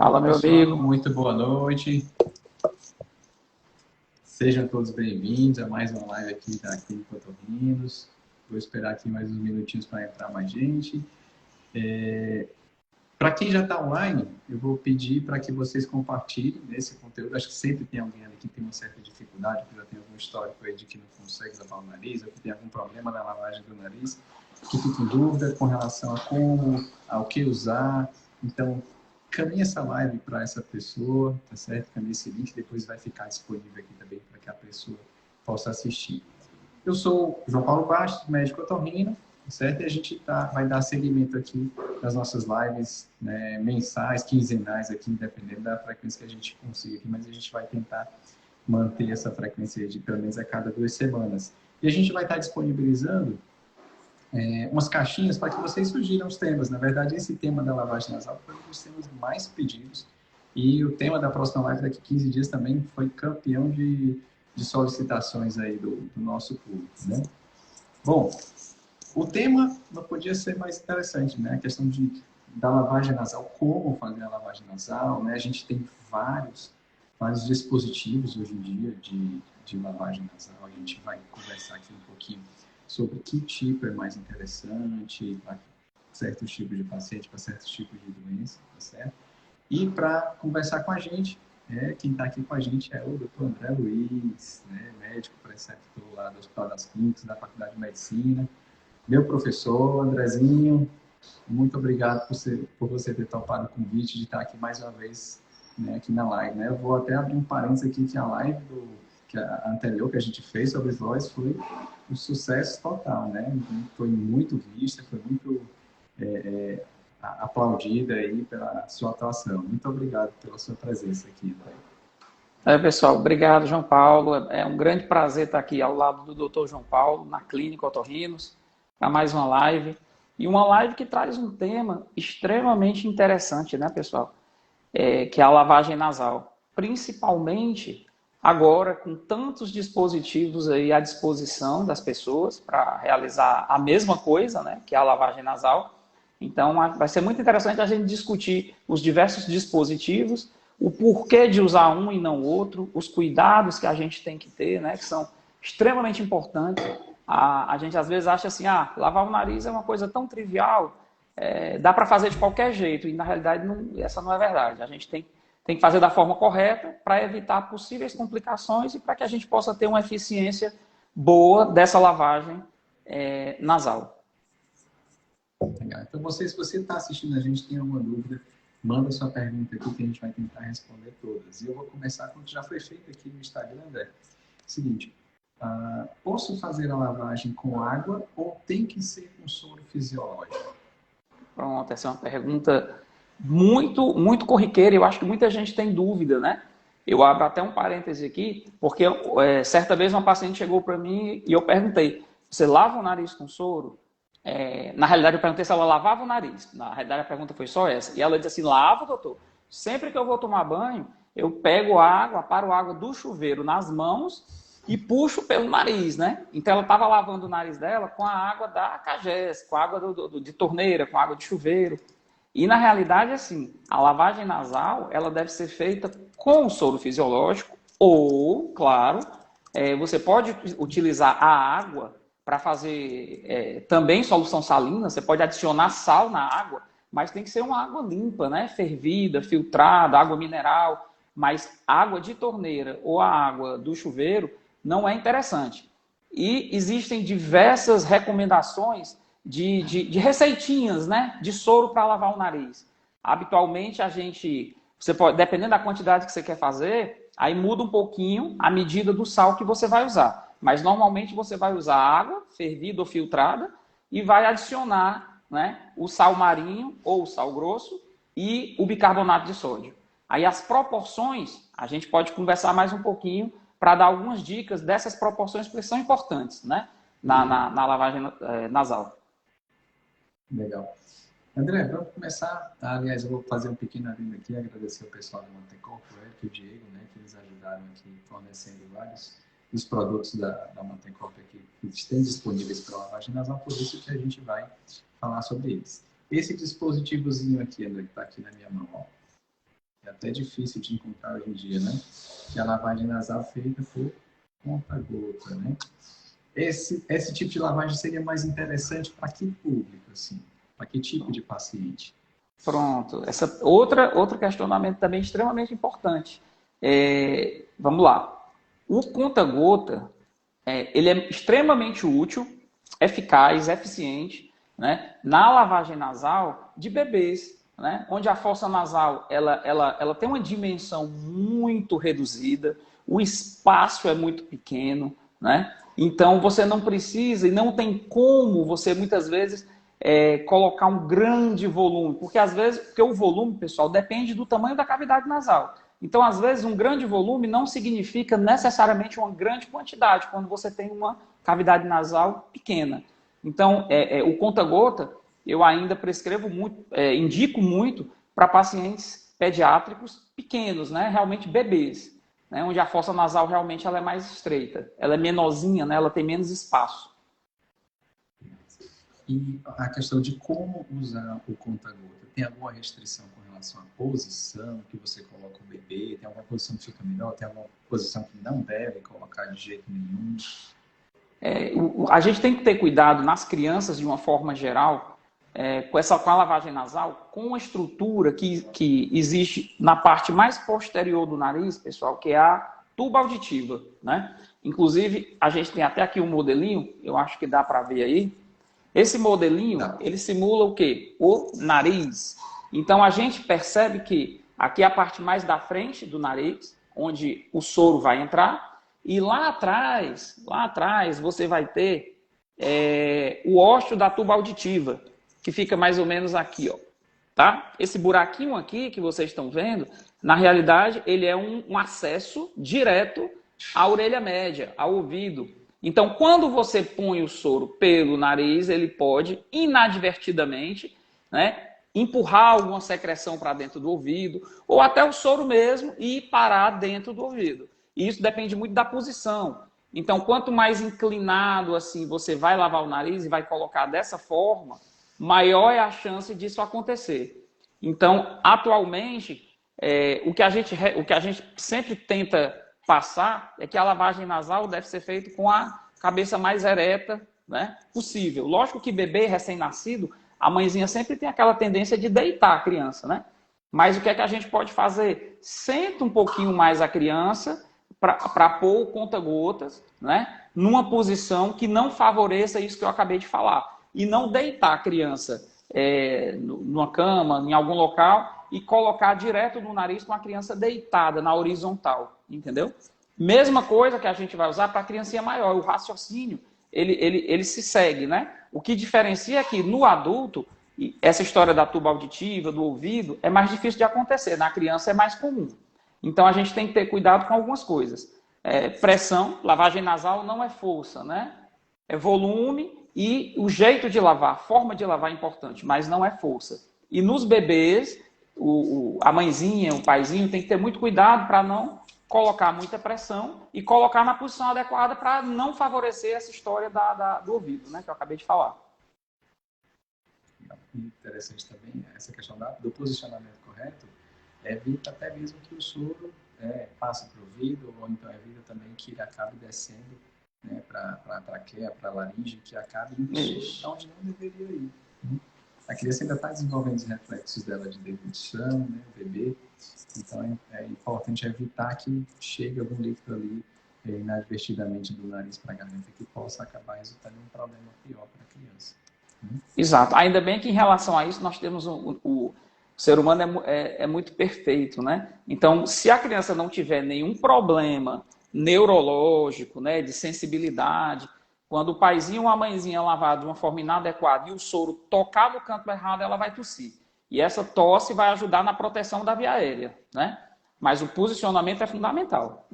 Fala, Olá, meu pessoal, amigo. muito boa noite. Sejam todos bem-vindos a mais uma live aqui da Clínica Otorrinos. Vou esperar aqui mais uns minutinhos para entrar mais gente. Para quem já está online, eu vou pedir para que vocês compartilhem esse conteúdo. Acho que sempre tem alguém ali que tem uma certa dificuldade, que já tem algum histórico aí de que não consegue lavar o nariz, ou que tem algum problema na lavagem do nariz, que fica em dúvida com relação a como, ao que usar. Então, caminhe essa live para essa pessoa, tá certo? Caminhe esse link, depois vai ficar disponível aqui também para que a pessoa possa assistir. Eu sou o João Paulo Bastos, médico otorrino, certo? E a gente vai dar seguimento aqui das nossas lives, né, mensais, quinzenais aqui, dependendo da frequência que a gente consiga aqui, mas a gente vai tentar manter essa frequência de pelo menos a cada 2 semanas. E a gente vai estar disponibilizando umas caixinhas para que vocês sugiram os temas. Na verdade, esse tema da lavagem nasal foi um dos temas mais pedidos. E o tema da próxima live daqui a 15 dias também foi campeão de solicitações aí do nosso público, né? Bom, o tema não podia ser mais interessante, né? A questão da lavagem nasal, como fazer a lavagem nasal, né? A gente tem vários dispositivos hoje em dia de lavagem nasal. A gente vai conversar aqui um pouquinho sobre que tipo é mais interessante para certos tipos de paciente, para certos tipos de doença, tá certo? E para conversar com a gente, quem está aqui com a gente é o Dr. André Luiz, né, médico preceptor lá do Hospital das Clínicas, da Faculdade de Medicina, meu professor, Andrezinho. Muito obrigado por você ter topado o convite de estar aqui mais uma vez, né, aqui na live. Né? Eu vou até abrir um parênteses aqui que a live que a anterior que a gente fez sobre voz foi um sucesso total, né? Foi muito vista, foi muito aplaudida aí pela sua atuação. Muito obrigado pela sua presença aqui, André. Pessoal, obrigado, João Paulo. É um grande prazer estar aqui ao lado do Dr. João Paulo, na Clínica Otorrinos, para mais uma live. E uma live que traz um tema extremamente interessante, né, pessoal? Que é a lavagem nasal. Principalmente agora, com tantos dispositivos aí à disposição das pessoas para realizar a mesma coisa, né, que é a lavagem nasal. Então, vai ser muito interessante a gente discutir os diversos dispositivos, o porquê de usar um e não outro, os cuidados que a gente tem que ter, né, que são extremamente importantes. A gente às vezes acha assim, lavar o nariz é uma coisa tão trivial, dá para fazer de qualquer jeito, e na realidade essa não é verdade. A gente tem que fazer da forma correta para evitar possíveis complicações e para que a gente possa ter uma eficiência boa dessa lavagem nasal. Legal. Então, se você está assistindo a gente, tem alguma dúvida, manda sua pergunta aqui que a gente vai tentar responder todas. E eu vou começar com o que já foi feito aqui no Instagram, André. Seguinte, posso fazer a lavagem com água ou tem que ser com soro fisiológico? Pronto, essa é uma pergunta muito, muito corriqueira. Eu acho que muita gente tem dúvida, né? Eu abro até um parêntese aqui, porque certa vez uma paciente chegou para mim e eu perguntei: você lava o nariz com soro? Na realidade, eu perguntei se ela lavava o nariz. Na realidade, a pergunta foi só essa. E ela disse assim: lavo, doutor. Sempre que eu vou tomar banho, eu pego água, paro água do chuveiro nas mãos e puxo pelo nariz, né? Então, ela estava lavando o nariz dela com a água da Cagés, com a água de torneira, com a água de chuveiro. E, na realidade, assim, a lavagem nasal, ela deve ser feita com soro fisiológico ou, claro, você pode utilizar a água para fazer também solução salina, você pode adicionar sal na água, mas tem que ser uma água limpa, né? Fervida, filtrada, água mineral. Mas água de torneira ou a água do chuveiro não é interessante. E existem diversas recomendações de receitinhas, né? De soro para lavar o nariz. Habitualmente você pode, dependendo da quantidade que você quer fazer, aí muda um pouquinho a medida do sal que você vai usar. Mas normalmente você vai usar água fervida ou filtrada e vai adicionar, né, o sal marinho ou o sal grosso e o bicarbonato de sódio. Aí as proporções, a gente pode conversar mais um pouquinho para dar algumas dicas dessas proporções, porque são importantes, né, na lavagem nasal. Legal. André, vamos começar. Aliás, eu vou fazer um pequeno adendo aqui, agradecer ao pessoal da Mantecorp, o Eric e o Diego, né, que eles ajudaram aqui fornecendo vários dos produtos da Mantecorp aqui que estão disponíveis para lavagem nasal, por isso que a gente vai falar sobre eles. Esse dispositivozinho aqui, André, que está aqui na minha mão, ó, é até difícil de encontrar hoje em dia, né? Que é a lavagem nasal feita por conta-gota, né? Esse tipo de lavagem seria mais interessante para que público, assim? Para que tipo de paciente? Pronto. Essa outro questionamento também extremamente importante. Vamos lá. O conta-gota, ele é extremamente útil, eficaz, eficiente, né, na lavagem nasal de bebês, né, onde a fossa nasal ela tem uma dimensão muito reduzida, o espaço é muito pequeno, né? Então você não precisa e não tem como você muitas vezes colocar um grande volume, porque o volume, pessoal, depende do tamanho da cavidade nasal. Então, às vezes, um grande volume não significa necessariamente uma grande quantidade, quando você tem uma cavidade nasal pequena. Então, o conta-gota, eu ainda prescrevo muito, indico muito para pacientes pediátricos pequenos, né? Realmente bebês, né? Onde a fossa nasal realmente ela é mais estreita, ela é menorzinha, né? Ela tem menos espaço. E a questão de como usar o conta-gota, tem alguma restrição com relação à posição que você coloca o bebê? Tem alguma posição que fica melhor? Tem alguma posição que não deve colocar de jeito nenhum? A gente tem que ter cuidado nas crianças, de uma forma geral, com a lavagem nasal, com a estrutura que existe na parte mais posterior do nariz, pessoal, que é a tuba auditiva, né? Inclusive, a gente tem até aqui um modelinho, eu acho que dá para ver aí. Esse modelinho, ele simula o quê? O nariz. Então, a gente percebe que aqui é a parte mais da frente do nariz, onde o soro vai entrar, e lá atrás, você vai ter o ósseo da tuba auditiva, que fica mais ou menos aqui, ó, tá? Esse buraquinho aqui que vocês estão vendo, na realidade, ele é um acesso direto à orelha média, ao ouvido. Então, quando você põe o soro pelo nariz, ele pode, inadvertidamente, né, empurrar alguma secreção para dentro do ouvido, ou até o soro mesmo e parar dentro do ouvido. E isso depende muito da posição. Então, quanto mais inclinado assim você vai lavar o nariz e vai colocar dessa forma, maior é a chance disso acontecer. Então, atualmente, o que a gente sempre tenta passar é que a lavagem nasal deve ser feita com a cabeça mais ereta, né, possível. Lógico que bebê recém-nascido, a mãezinha sempre tem aquela tendência de deitar a criança, né? Mas o que é que a gente pode fazer? Senta um pouquinho mais a criança para pôr o conta-gotas, né, numa posição que não favoreça isso que eu acabei de falar. E não deitar a criança numa cama, em algum local, e colocar direto no nariz com a criança deitada, na horizontal, entendeu? Mesma coisa que a gente vai usar para a criancinha maior. O raciocínio, ele se segue, né? O que diferencia é que no adulto, essa história da tuba auditiva, do ouvido, é mais difícil de acontecer. Na criança é mais comum. Então, a gente tem que ter cuidado com algumas coisas. Pressão, lavagem nasal não é força, né? É volume e o jeito de lavar, a forma de lavar é importante, mas não é força. E nos bebês, a mãezinha, o paizinho tem que ter muito cuidado para não colocar muita pressão e colocar na posição adequada para não favorecer essa história do ouvido, né, que eu acabei de falar. Interessante também essa questão do posicionamento correto, evita até mesmo que o soro passe para o ouvido, ou então evita também que ele acabe descendo, né, para a traqueia, para a laringe, que acabe indo onde não deveria ir. A criança ainda está desenvolvendo os reflexos dela de deglutição, né, o bebê, então é importante evitar que chegue algum líquido ali inadvertidamente do nariz para a garganta, que possa acabar resultando em um problema pior para a criança. Exato. Ainda bem que em relação a isso nós temos o ser humano é muito perfeito, né? Então, se a criança não tiver nenhum problema neurológico, né, de sensibilidade, quando o paizinho ou a mãezinha lavar de uma forma inadequada e o soro tocar no canto errado, ela vai tossir. E essa tosse vai ajudar na proteção da via aérea, né? Mas o posicionamento é fundamental.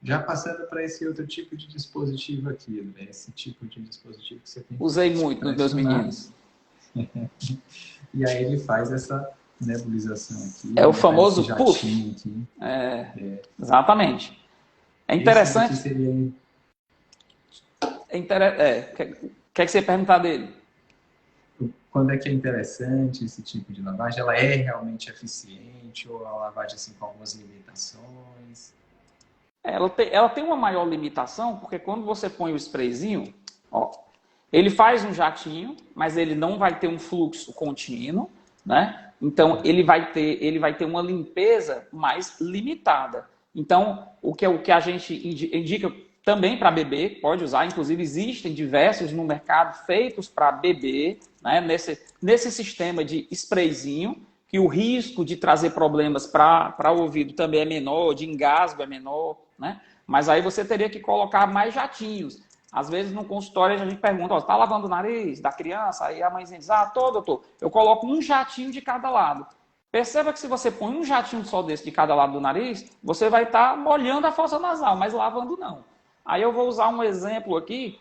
Já passando para esse outro tipo de dispositivo aqui, né? Esse tipo de dispositivo que você tem. Usei muito nos meus meninos. E aí ele faz essa nebulização aqui. É o famoso puff. Aqui. Exatamente. É interessante. Esse aqui seria... Quer que você perguntar dele? quando é que é interessante esse tipo de lavagem? Ela é realmente eficiente ou a lavagem assim, com algumas limitações? Ela tem uma maior limitação, porque quando você põe o sprayzinho, ó, ele faz um jatinho, mas ele não vai ter um fluxo contínuo, né? Então, ele vai ter uma limpeza mais limitada. Então, o que a gente indica também para bebê, pode usar, inclusive existem diversos no mercado feitos para bebê, né? Nesse sistema de sprayzinho, que o risco de trazer problemas para o ouvido também é menor, de engasgo é menor, né? Mas aí você teria que colocar mais jatinhos. Às vezes no consultório a gente pergunta, está lavando o nariz da criança? Aí a mãezinha diz, tô, doutor, eu coloco um jatinho de cada lado. Perceba que se você põe um jatinho só desse de cada lado do nariz, você vai estar molhando a fossa nasal, mas lavando não. Aí eu vou usar um exemplo aqui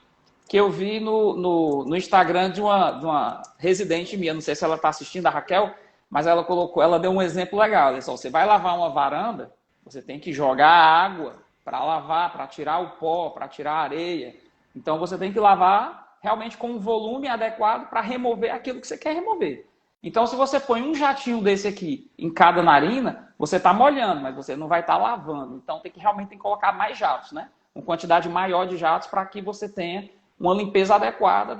que eu vi no Instagram de uma residente minha, não sei se ela está assistindo, a Raquel, mas ela deu um exemplo legal. Olha só, você vai lavar uma varanda, você tem que jogar água para lavar, para tirar o pó, para tirar a areia. Então você tem que lavar realmente com um volume adequado para remover aquilo que você quer remover. Então se você põe um jatinho desse aqui em cada narina, você está molhando, mas você não vai estar lavando. Então realmente tem que colocar mais jatos, né? Uma quantidade maior de jatos para que você tenha uma limpeza adequada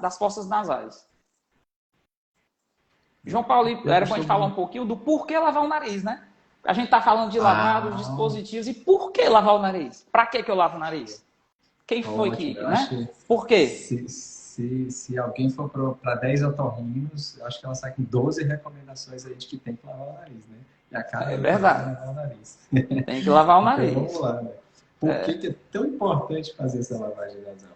das fossas nasais. João Paulo, era para a gente falar um pouquinho do porquê lavar o nariz, né? A gente está falando de lavar dos dispositivos e por que lavar o nariz? Para que eu lavo o nariz? Quem foi que, né? Por quê? Se alguém for para 10 otorrinos, eu acho que ela sai com 12 recomendações aí de que tem que lavar o nariz, né? E a cara é verdade. Tem que lavar o nariz. Tem que lavar o nariz. Então, vamos lá, né? Por que é tão importante fazer essa lavagem nasal?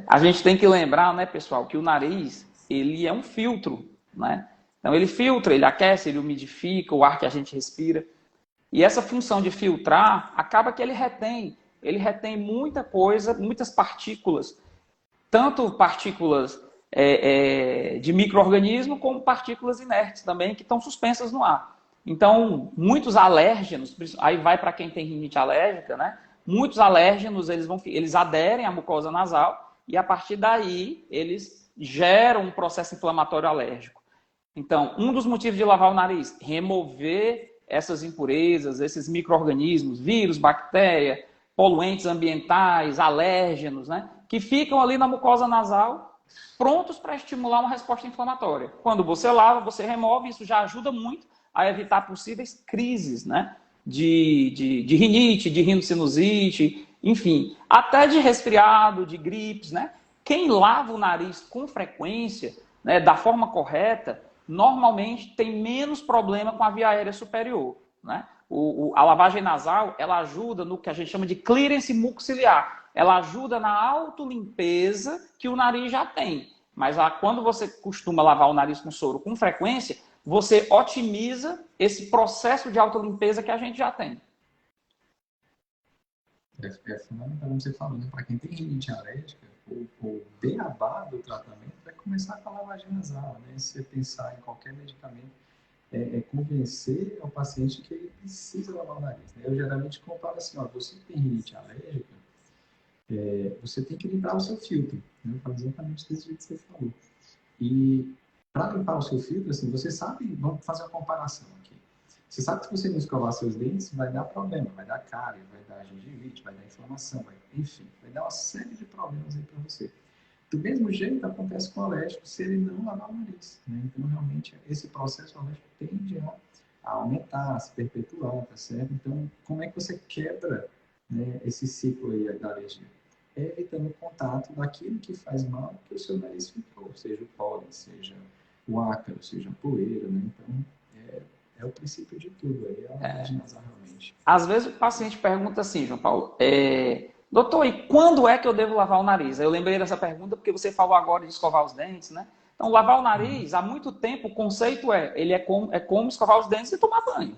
A gente tem que lembrar, né, pessoal, que o nariz, ele é um filtro, né? Então ele filtra, ele aquece, ele umidifica o ar que a gente respira. E essa função de filtrar, acaba que ele retém muita coisa, muitas partículas, tanto partículas de micro-organismo, como partículas inertes também, que estão suspensas no ar. Então, muitos alérgenos, aí vai para quem tem rinite alérgica, né? Muitos alérgenos, eles aderem à mucosa nasal e, a partir daí, eles geram um processo inflamatório alérgico. Então, um dos motivos de lavar o nariz, remover essas impurezas, esses micro-organismos, vírus, bactéria, poluentes ambientais, alérgenos, né? Que ficam ali na mucosa nasal, prontos para estimular uma resposta inflamatória. Quando você lava, você remove, isso já ajuda muito a evitar possíveis crises, né? De rinite, de rinocinusite, enfim, até de resfriado, de gripes, né? Quem lava o nariz com frequência, né, da forma correta, normalmente tem menos problema com a via aérea superior, né? A lavagem nasal, ela ajuda no que a gente chama de clearance mucociliar. Ela ajuda na autolimpeza que o nariz já tem. Mas quando você costuma lavar o nariz com soro com frequência, você otimiza esse processo de autolimpeza que a gente já tem. É fundamental, como você falou, né? Para quem tem rinite alérgica, o beabá do tratamento é começar com a lavagem nasal, né? Se você pensar em qualquer medicamento, convencer o paciente que ele precisa lavar o nariz, né? Eu geralmente comparo assim, você que tem rinite alérgica, você tem que limpar o seu filtro, né? Fazer exatamente desse jeito que você falou. E para limpar o seu filtro, assim, você sabe, vamos fazer uma comparação aqui. Você sabe que se você não escovar seus dentes, vai dar problema, vai dar cárie, vai dar gengivite, vai dar inflamação, enfim, vai dar uma série de problemas aí para você. Do mesmo jeito acontece com o alérgico se ele não lavar o nariz, né? Então, realmente, esse processo alérgico tende a aumentar, a se perpetuar, tá certo? Então, como é que você quebra, né, esse ciclo aí da alergia? Evitando o contato daquilo que faz mal que o seu nariz filtrou, seja o pólen, seja o ácaro, seja a poeira, né? Então, é o princípio de tudo aí, a lavagem nasal realmente. Às vezes o paciente pergunta assim, João Paulo, doutor, e quando é que eu devo lavar o nariz? Eu lembrei dessa pergunta porque você falou agora de escovar os dentes, né? Então, lavar o nariz, há muito tempo, o conceito ele é como escovar os dentes e tomar banho.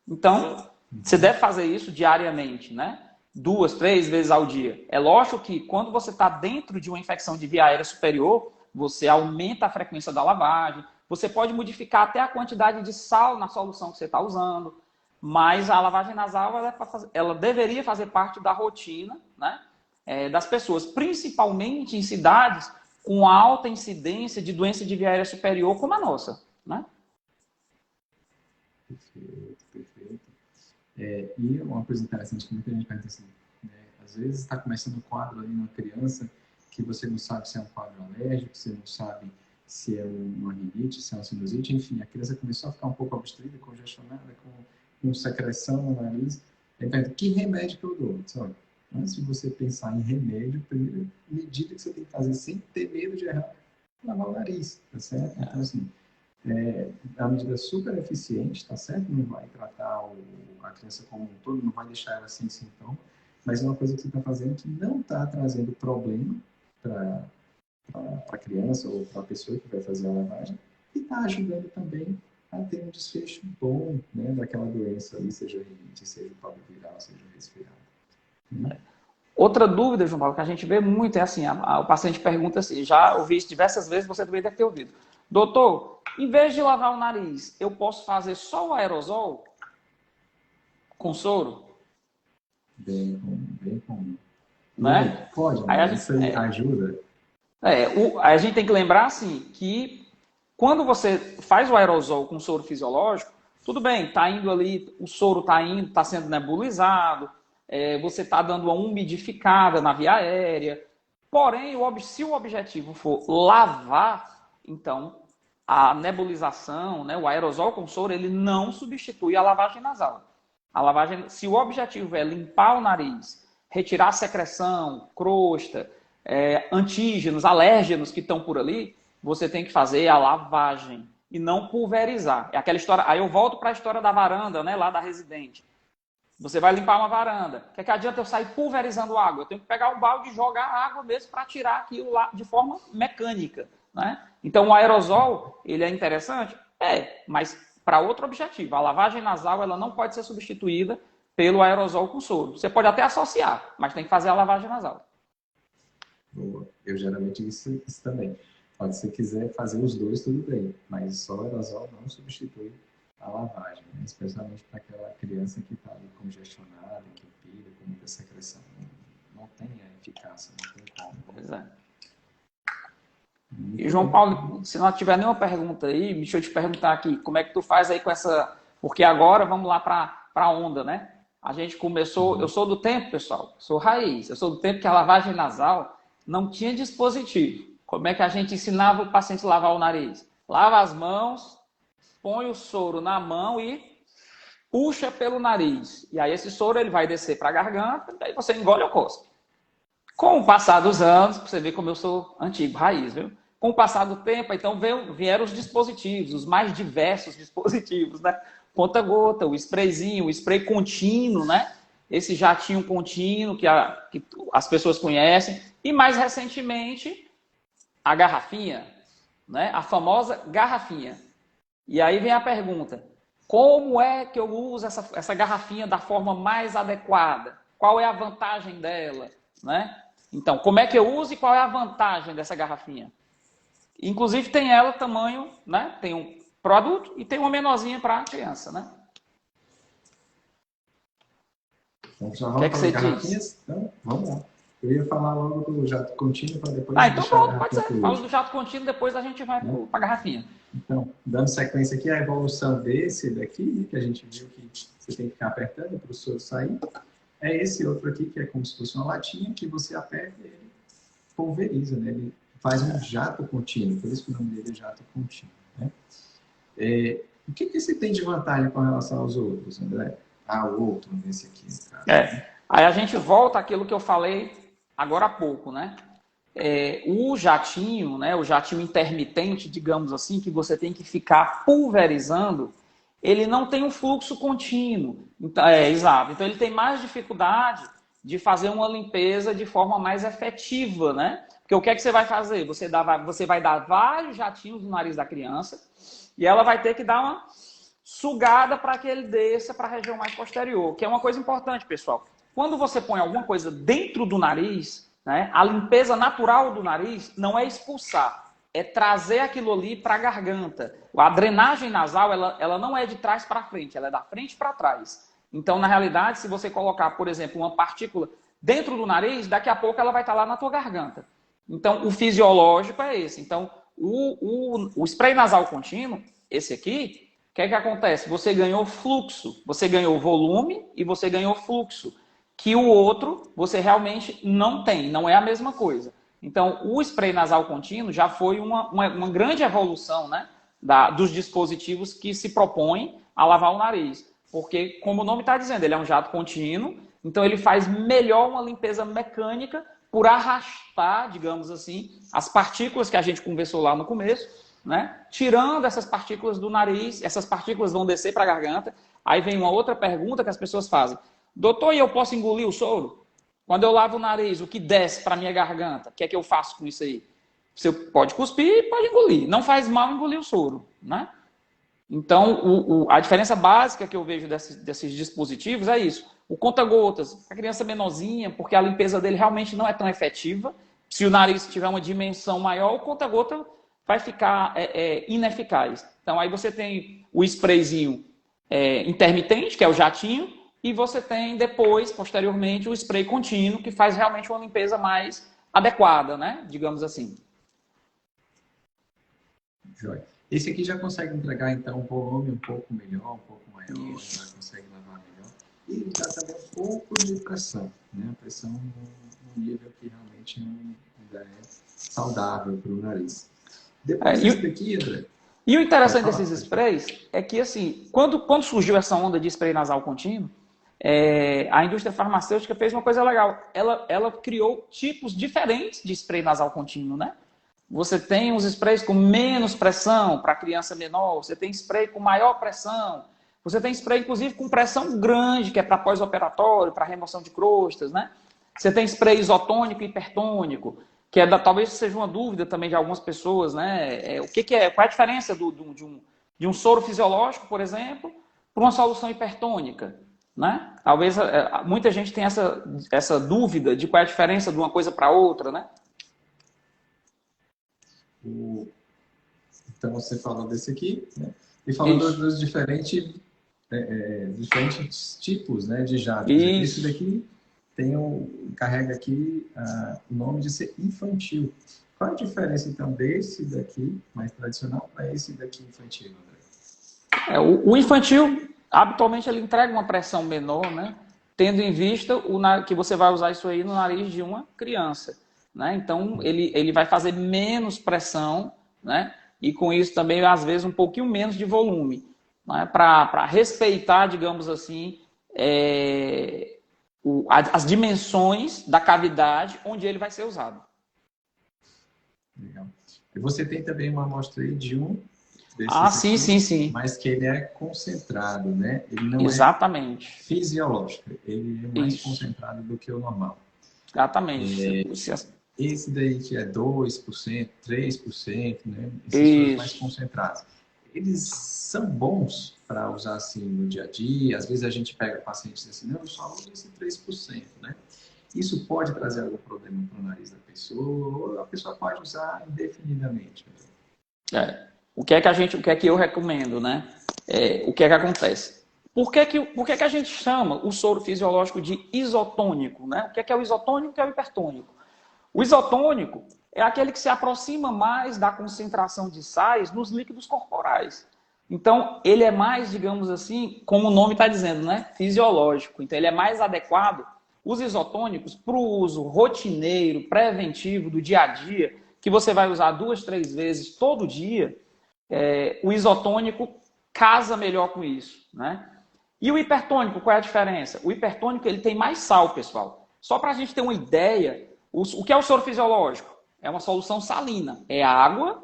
Então, você deve fazer isso diariamente, né? 2, 3 vezes ao dia. É lógico que quando você está dentro de uma infecção de via aérea superior, você aumenta a frequência da lavagem, você pode modificar até a quantidade de sal na solução que você está usando, mas a lavagem nasal ela deveria fazer parte da rotina, né, das pessoas, principalmente em cidades com alta incidência de doença de via aérea superior como a nossa, né? Perfeito, perfeito. E uma coisa interessante que muita gente pergunta assim, né? Às vezes está começando um quadro ali numa criança que você não sabe se é um quadro alérgico, você não sabe se é uma rinite, se é uma sinusite, enfim, a criança começou a ficar um pouco obstruída, congestionada, com secreção no nariz. Então, que remédio que eu dou? Olha, antes de você pensar em remédio, a primeira medida que você tem que fazer sem ter medo de errar é lavar o nariz, tá certo? Então, assim, é uma medida super eficiente, tá certo? Não vai tratar a criança como um todo, não vai deixar ela sem sintoma, mas é uma coisa que você está fazendo que não está trazendo problema para a criança ou para a pessoa que vai fazer a lavagem e está ajudando também a ter um desfecho bom, né, daquela doença ali, seja rinite, seja o pólio viral, seja o resfriado. Né? Outra dúvida, João Paulo, que a gente vê muito é assim, o paciente pergunta assim, já ouvi isso diversas vezes, você também deve ter ouvido. Doutor, em vez de lavar o nariz, eu posso fazer só o aerosol com soro? Bem comum, bem comum. Né? Pode, Aí né? Isso aí ajuda. a gente tem que lembrar assim, que quando você faz o aerosol com soro fisiológico, tudo bem, tá indo ali, o soro está indo, está sendo nebulizado, você está dando uma umidificada na via aérea. Porém, se o objetivo for lavar, então a nebulização, né, o aerosol com soro, ele não substitui a lavagem nasal. A lavagem, se o objetivo é limpar o nariz, retirar a secreção, crosta, antígenos, alérgenos que estão por ali, você tem que fazer a lavagem e não pulverizar. É aquela história. Aí eu volto para a história da varanda, né, lá da residente. Você vai limpar uma varanda. O que é que adianta eu sair pulverizando água? Eu tenho que pegar um balde e jogar água mesmo para tirar aquilo lá de forma mecânica. Né? Então, o aerosol, ele é interessante? Mas para outro objetivo. A lavagem nasal ela não pode ser substituída pelo aerosol com soro. Você pode até associar, mas tem que fazer a lavagem nasal. Boa. Eu geralmente isso também. Pode, se quiser fazer os dois, tudo bem. Mas só o aerosol não substitui a lavagem, né? Especialmente para aquela criança que está ali congestionada, entupida, com muita secreção. Não tem a eficácia, não tem como. Pois é. E João Paulo, se não tiver nenhuma pergunta aí, deixa eu te perguntar aqui, como é que tu faz aí com essa... Porque agora vamos lá para a onda, né? A gente começou... Eu sou do tempo, pessoal, sou raiz. Eu sou do tempo que a lavagem nasal não tinha dispositivo. Como é que a gente ensinava o paciente a lavar o nariz? Lava as mãos, põe o soro na mão e puxa pelo nariz. E aí esse soro ele vai descer para a garganta, daí você engole ou cospe. Com o passar dos anos, você vê como eu sou antigo, raiz, viu? Com o passar do tempo, então vieram os dispositivos, os mais diversos dispositivos, né? Conta-gota, o sprayzinho, o spray contínuo, né? Esse jatinho contínuo que as pessoas conhecem. E mais recentemente, a garrafinha, né? A famosa garrafinha. E aí vem a pergunta, como é que eu uso essa garrafinha da forma mais adequada? Qual é a vantagem dela, né? Então, como é que eu uso e qual é a vantagem dessa garrafinha? Inclusive, tem ela tamanho, né? Tem um produto e tem uma menorzinha para criança, né? Então, já vamos para as garrafinhas? Então, vamos lá. Eu ia falar logo do jato contínuo para depois então pronto, pode ser. Fala do jato contínuo, depois a gente vai para a garrafinha. Então, dando sequência aqui, a evolução desse daqui, que a gente viu que você tem que ficar apertando para o soro sair, é esse outro aqui, que é como se fosse uma latinha, que você aperta e ele pulveriza, né? Ele faz um jato contínuo, por isso que o nome dele é jato contínuo. Né? O que esse tem de vantagem com relação aos outros, André? O outro, nesse aqui, no caso. Aí a gente volta àquilo que eu falei agora há pouco, né? O jatinho, né? O jatinho intermitente, digamos assim, que você tem que ficar pulverizando, ele não tem um fluxo contínuo. Então, exato. Então, ele tem mais dificuldade de fazer uma limpeza de forma mais efetiva, né? Porque o que é que você vai fazer? Você vai dar vários jatinhos no nariz da criança e ela vai ter que dar uma sugada para que ele desça para a região mais posterior, que é uma coisa importante, pessoal. Quando você põe alguma coisa dentro do nariz, né, a limpeza natural do nariz não é expulsar, é trazer aquilo ali para a garganta. A drenagem nasal, ela não é de trás para frente, ela é da frente para trás. Então, na realidade, se você colocar, por exemplo, uma partícula dentro do nariz, daqui a pouco ela vai estar lá na tua garganta. Então, o fisiológico é esse. Então, o spray nasal contínuo, esse aqui, o que é que acontece? Você ganhou fluxo, você ganhou volume e você ganhou fluxo, que o outro você realmente não tem, não é a mesma coisa. Então, o spray nasal contínuo já foi uma grande evolução, né, dos dispositivos que se propõem a lavar o nariz. Porque, como o nome está dizendo, ele é um jato contínuo, então ele faz melhor uma limpeza mecânica por arrastar, digamos assim, as partículas que a gente conversou lá no começo, né? Tirando essas partículas do nariz, essas partículas vão descer para a garganta. Aí vem uma outra pergunta que as pessoas fazem. Doutor, e eu posso engolir o soro? Quando eu lavo o nariz, o que desce para a minha garganta? O que é que eu faço com isso aí? Você pode cuspir e pode engolir. Não faz mal engolir o soro, né? Então, a diferença básica que eu vejo desses dispositivos é isso. O conta-gotas, a criança menorzinha, porque a limpeza dele realmente não é tão efetiva. Se o nariz tiver uma dimensão maior, o conta-gota vai ficar ineficaz. Então, aí você tem o sprayzinho intermitente, que é o jatinho, e você tem depois, posteriormente, o spray contínuo, que faz realmente uma limpeza mais adequada, né? Digamos assim. Joia. Esse aqui já consegue entregar, então, um volume um pouco melhor, um pouco maior, Isso. já consegue lavar melhor. E ele dá também um pouco de pressão, né? A pressão num nível que realmente ainda é saudável para o nariz. Depois desse daqui, André. E o interessante desses sprays é que, assim, quando surgiu essa onda de spray nasal contínuo, a indústria farmacêutica fez uma coisa legal. Ela criou tipos diferentes de spray nasal contínuo, né? Você tem os sprays com menos pressão para criança menor, você tem spray com maior pressão, você tem spray, inclusive, com pressão grande, que é para pós-operatório, para remoção de crostas, né? Você tem spray isotônico e hipertônico, que talvez seja uma dúvida também de algumas pessoas, né? Qual é a diferença de um soro fisiológico, por exemplo, para uma solução hipertônica, né? Talvez muita gente tenha essa dúvida de qual é a diferença de uma coisa para outra, né? Então, você falou desse aqui, né? E falou dos diferentes tipos, né, de jatos. Esse daqui carrega aqui o nome de ser infantil. Qual a diferença, então, desse daqui, mais tradicional, para esse daqui infantil, André? O infantil, habitualmente, ele entrega uma pressão menor, né? Tendo em vista que você vai usar isso aí no nariz de uma criança, né? Então, ele vai fazer menos pressão, né? E com isso também, às vezes, um pouquinho menos de volume, né? Para respeitar, digamos assim, as dimensões da cavidade onde ele vai ser usado. Legal. E você tem também uma amostra aí de sim. Mas que ele é concentrado, né? Ele não Exatamente. É fisiológico. Ele é mais concentrado do que o normal. Exatamente. Esse daí que é 2%, 3%, né? Esses mais concentrados. Eles são bons para usar assim no dia a dia. Às vezes a gente pega pacientes e diz assim, não, eu só uso esse 3%, né? Isso pode trazer algum problema para o nariz da pessoa, ou a pessoa pode usar indefinidamente. O que é que eu recomendo, né? O que é que acontece? Por que que a gente chama o soro fisiológico de isotônico, né? O que é o isotônico e o que é o hipertônico? O isotônico é aquele que se aproxima mais da concentração de sais nos líquidos corporais. Então, ele é mais, digamos assim, como o nome está dizendo, né? Fisiológico. Então, ele é mais adequado, os isotônicos, para o uso rotineiro, preventivo, do dia a dia, que você vai usar 2, 3 vezes todo dia. O isotônico casa melhor com isso, né? E o hipertônico, qual é a diferença? O hipertônico, ele tem mais sal, pessoal. Só para a gente ter uma ideia, o que é o soro fisiológico? É uma solução salina. É água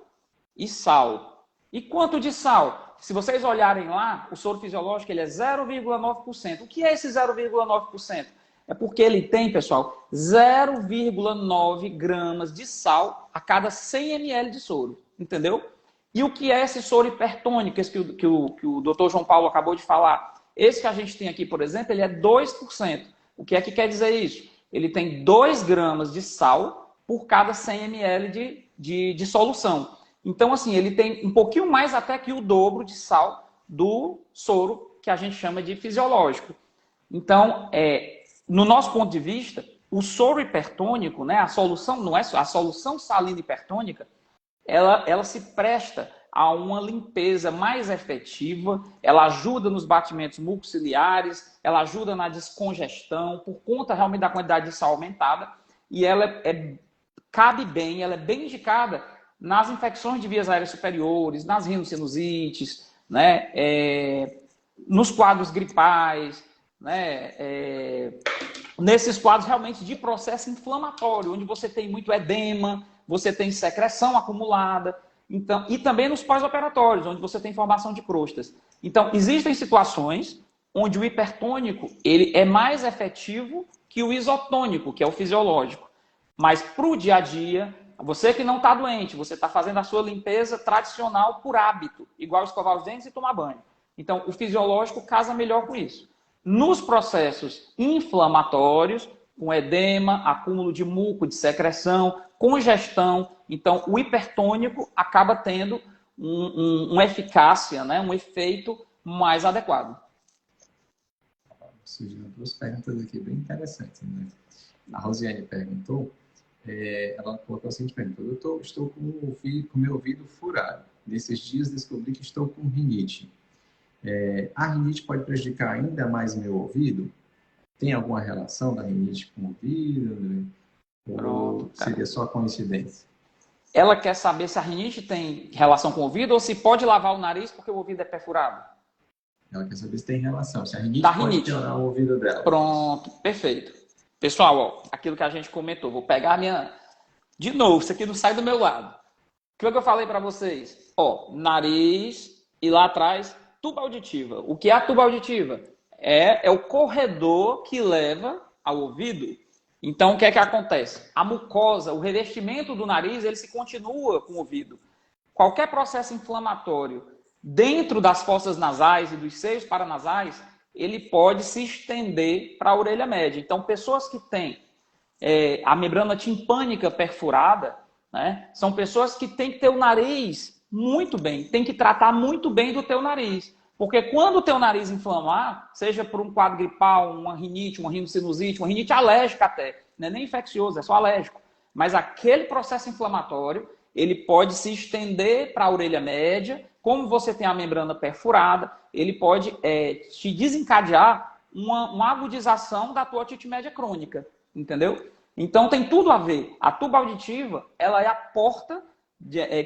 e sal. E quanto de sal? Se vocês olharem lá, o soro fisiológico ele é 0,9%. O que é esse 0,9%? É porque ele tem, pessoal, 0,9 gramas de sal a cada 100 ml de soro. Entendeu? E o que é esse soro hipertônico, esse que o Dr. João Paulo acabou de falar? Esse que a gente tem aqui, por exemplo, ele é 2%. O que é que quer dizer isso? Ele tem 2 gramas de sal por cada 100 ml de solução. Então, assim, ele tem um pouquinho mais até que o dobro de sal do soro que a gente chama de fisiológico. Então, no nosso ponto de vista, o soro hipertônico, né, a solução, não é a solução salina hipertônica, ela se presta a uma limpeza mais efetiva, ela ajuda nos batimentos mucociliares, ela ajuda na descongestão, por conta realmente da quantidade de sal aumentada, e ela cabe bem, ela é bem indicada nas infecções de vias aéreas superiores, nas rinossinusites, né, nos quadros gripais, né, nesses quadros realmente de processo inflamatório, onde você tem muito edema, você tem secreção acumulada, então, e também nos pós-operatórios, onde você tem formação de crostas. Então, existem situações onde o hipertônico ele é mais efetivo que o isotônico, que é o fisiológico. Mas para o dia a dia, você que não está doente, você está fazendo a sua limpeza tradicional por hábito, igual escovar os dentes e tomar banho. Então, o fisiológico casa melhor com isso. Nos processos inflamatórios, com edema, acúmulo de muco, de secreção, congestão, então o hipertônico acaba tendo uma eficácia, né, um efeito mais adequado. Surgiram duas perguntas aqui bem interessantes, né? A Rosiane perguntou, ela colocou a seguinte pergunta: doutor, estou com o meu ouvido furado. Nesses dias descobri que estou com rinite. A rinite pode prejudicar ainda mais meu ouvido? Tem alguma relação da rinite com o ouvido, né? Ou seria só coincidência? Ela quer saber se a rinite tem relação com o ouvido ou se pode lavar o nariz porque o ouvido é perfurado. Ela quer saber se tem relação, se a rinite pode piorar o ouvido dela. Pronto, perfeito. Pessoal, ó, aquilo que a gente comentou, vou pegar a minha... De novo, isso aqui não sai do meu lado. O que eu falei para vocês? Ó, nariz e lá atrás, tuba auditiva. O que é a tuba auditiva? É o corredor que leva ao ouvido. Então, o que é que acontece? A mucosa, o revestimento do nariz, ele se continua com o ouvido. Qualquer processo inflamatório dentro das fossas nasais e dos seios paranasais, ele pode se estender para a orelha média. Então, pessoas que têm a membrana timpânica perfurada, né, são pessoas que têm que ter o nariz muito bem, tem que tratar muito bem do teu nariz. Porque quando o teu nariz inflamar, seja por um quadro gripal, uma rinite, uma rinocinusite, uma rinite alérgica até, não é nem infeccioso, é só alérgico. Mas aquele processo inflamatório, ele pode se estender para a orelha média. Como você tem a membrana perfurada, ele pode te desencadear uma agudização da tua otite média crônica, entendeu? Então tem tudo a ver. A tuba auditiva, ela é a porta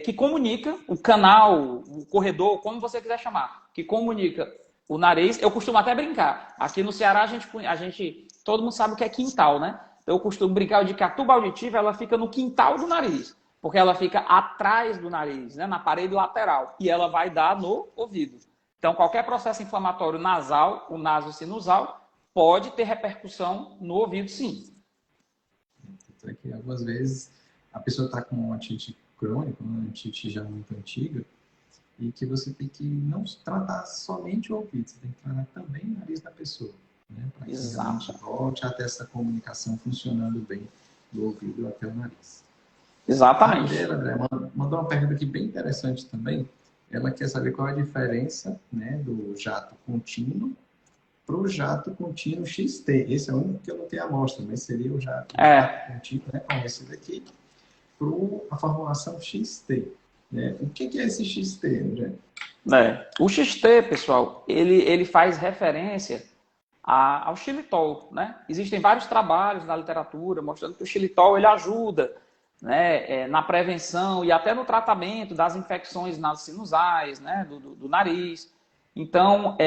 que comunica o canal, o corredor, como você quiser chamar, que comunica o nariz. Eu costumo até brincar. Aqui no Ceará, a gente todo mundo sabe o que é quintal, né? Eu costumo brincar de que a tuba auditiva ela fica no quintal do nariz, porque ela fica atrás do nariz, né? Na parede lateral, e ela vai dar no ouvido. Então, qualquer processo inflamatório nasal, o nasosinusal, pode ter repercussão no ouvido, sim. Que algumas vezes a pessoa está com uma otite crônica, uma otite já muito antiga, e que você tem que não tratar somente o ouvido, você tem que tratar também o nariz da pessoa, né? Para que realmente volte a ter essa comunicação funcionando bem do ouvido até o nariz. Exatamente. A André mandou uma pergunta aqui bem interessante também. Ela quer saber qual é a diferença, né, do jato contínuo para o jato contínuo XT. Esse é o único que eu não tenho amostra, mas seria o jato contínuo, né, como esse daqui, para a formulação XT. Né? O que é esse XT, André? O XT, pessoal, ele faz referência ao xilitol, né? Existem vários trabalhos na literatura mostrando que o xilitol ele ajuda, né, na prevenção e até no tratamento das infecções nasosinusais, né, do nariz. Então,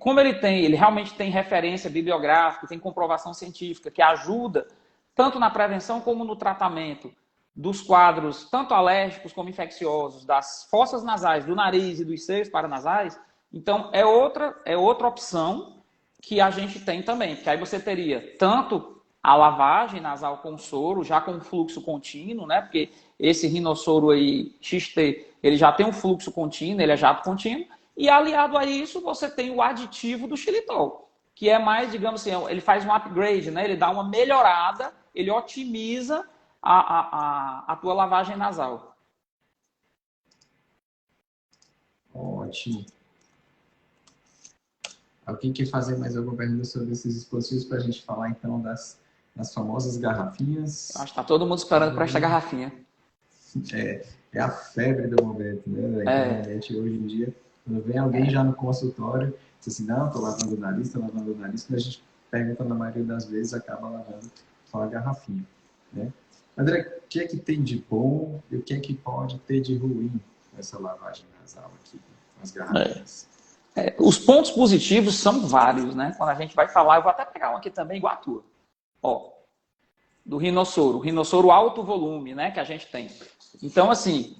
como ele realmente tem referência bibliográfica, tem comprovação científica que ajuda tanto na prevenção como no tratamento dos quadros, tanto alérgicos como infecciosos, das fossas nasais, do nariz e dos seios paranasais, então é outra opção que a gente tem também, porque aí você teria tanto a lavagem nasal com soro, já com fluxo contínuo, né? Porque esse rinossoro aí, XT, ele já tem um fluxo contínuo, ele é jato contínuo, e aliado a isso, você tem o aditivo do xilitol, que é mais, digamos assim, ele faz um upgrade, né? Ele dá uma melhorada, ele otimiza a tua lavagem nasal. Ótimo. Alguém quer fazer mais alguma pergunta sobre esses dispositivos para a gente falar, então, das as famosas garrafinhas. Acho que tá todo mundo esperando para esta garrafinha. É a febre do momento, né? Da internet hoje em dia. Quando vem alguém já no consultório, diz assim, não, tô lavando o nariz, mas a gente pergunta na maioria das vezes, acaba lavando só a garrafinha, né? André, o que é que tem de bom e o que é que pode ter de ruim nessa lavagem nasal aqui, com as garrafinhas? Os pontos positivos são vários, né? Quando a gente vai falar, eu vou até pegar um aqui também, igual a tua. Ó, do rinossoro alto volume, né? Que a gente tem. Então, assim,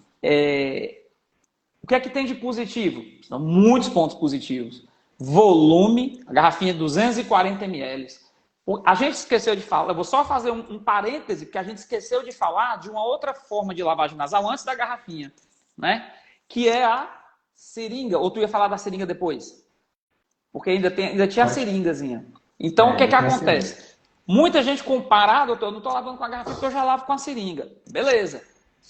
o que é que tem de positivo? São muitos pontos positivos. Volume, a garrafinha de 240 ml. A gente esqueceu de falar, eu vou só fazer um parêntese, porque a gente esqueceu de falar de uma outra forma de lavagem nasal antes da garrafinha, né? Que é a seringa. Ou tu ia falar da seringa depois? Porque ainda tinha a seringazinha. Então, o que é que acontece? Muita gente compara, doutor, eu não estou lavando com a garrafinha porque eu já lavo com a seringa. Beleza.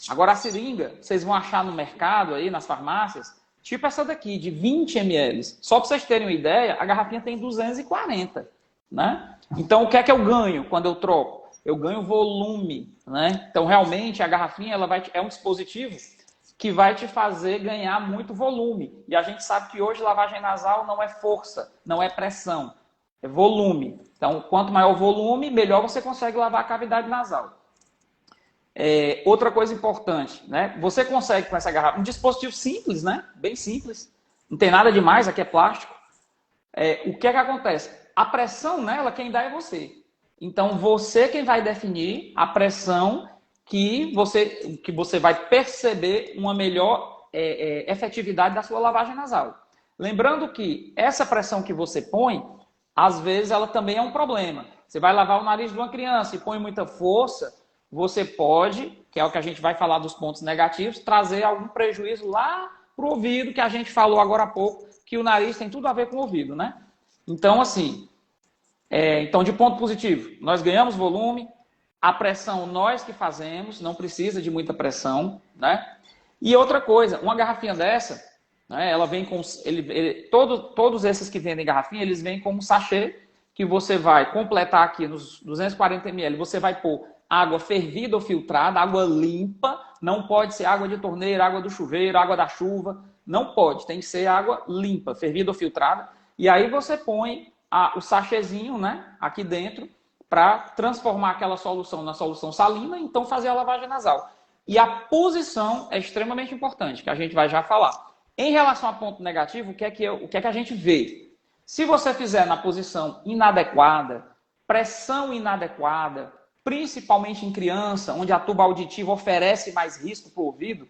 Agora, a seringa, vocês vão achar no mercado, aí nas farmácias, tipo essa daqui, de 20 ml. Só para vocês terem uma ideia, a garrafinha tem 240, né? Então, o que é que eu ganho quando eu troco? Eu ganho volume, né? Então, realmente, a garrafinha é um dispositivo que vai te fazer ganhar muito volume. E a gente sabe que hoje lavagem nasal não é força, não é pressão, é volume. Então, quanto maior o volume, melhor você consegue lavar a cavidade nasal. Outra coisa importante, né? Você consegue com essa garrafa, um dispositivo simples, né? Bem simples, não tem nada demais, aqui é plástico. O que é que acontece? A pressão nela, quem dá é você. Então, você quem vai definir a pressão que você vai perceber uma melhor efetividade da sua lavagem nasal. Lembrando que essa pressão que você põe, às vezes ela também é um problema. Você vai lavar o nariz de uma criança e põe muita força, você pode, que é o que a gente vai falar dos pontos negativos, trazer algum prejuízo lá para o ouvido, que a gente falou agora há pouco, que o nariz tem tudo a ver com o ouvido, né? Então, assim, então de ponto positivo, nós ganhamos volume, a pressão nós que fazemos, não precisa de muita pressão, né? E outra coisa, uma garrafinha dessa, né, ela vem com... todos esses que vendem garrafinha, eles vêm com um sachê que você vai completar aqui nos 240 ml, você vai pôr água fervida ou filtrada, água limpa, não pode ser água de torneira, água do chuveiro, água da chuva, não pode, tem que ser água limpa, fervida ou filtrada. E aí você põe o sachêzinho, né, aqui dentro, para transformar aquela solução na solução salina, então fazer a lavagem nasal. E a posição é extremamente importante, que a gente vai já falar. Em relação a ponto negativo, o que é que a gente vê? Se você fizer na posição inadequada, pressão inadequada, principalmente em criança, onde a tuba auditiva oferece mais risco para o ouvido,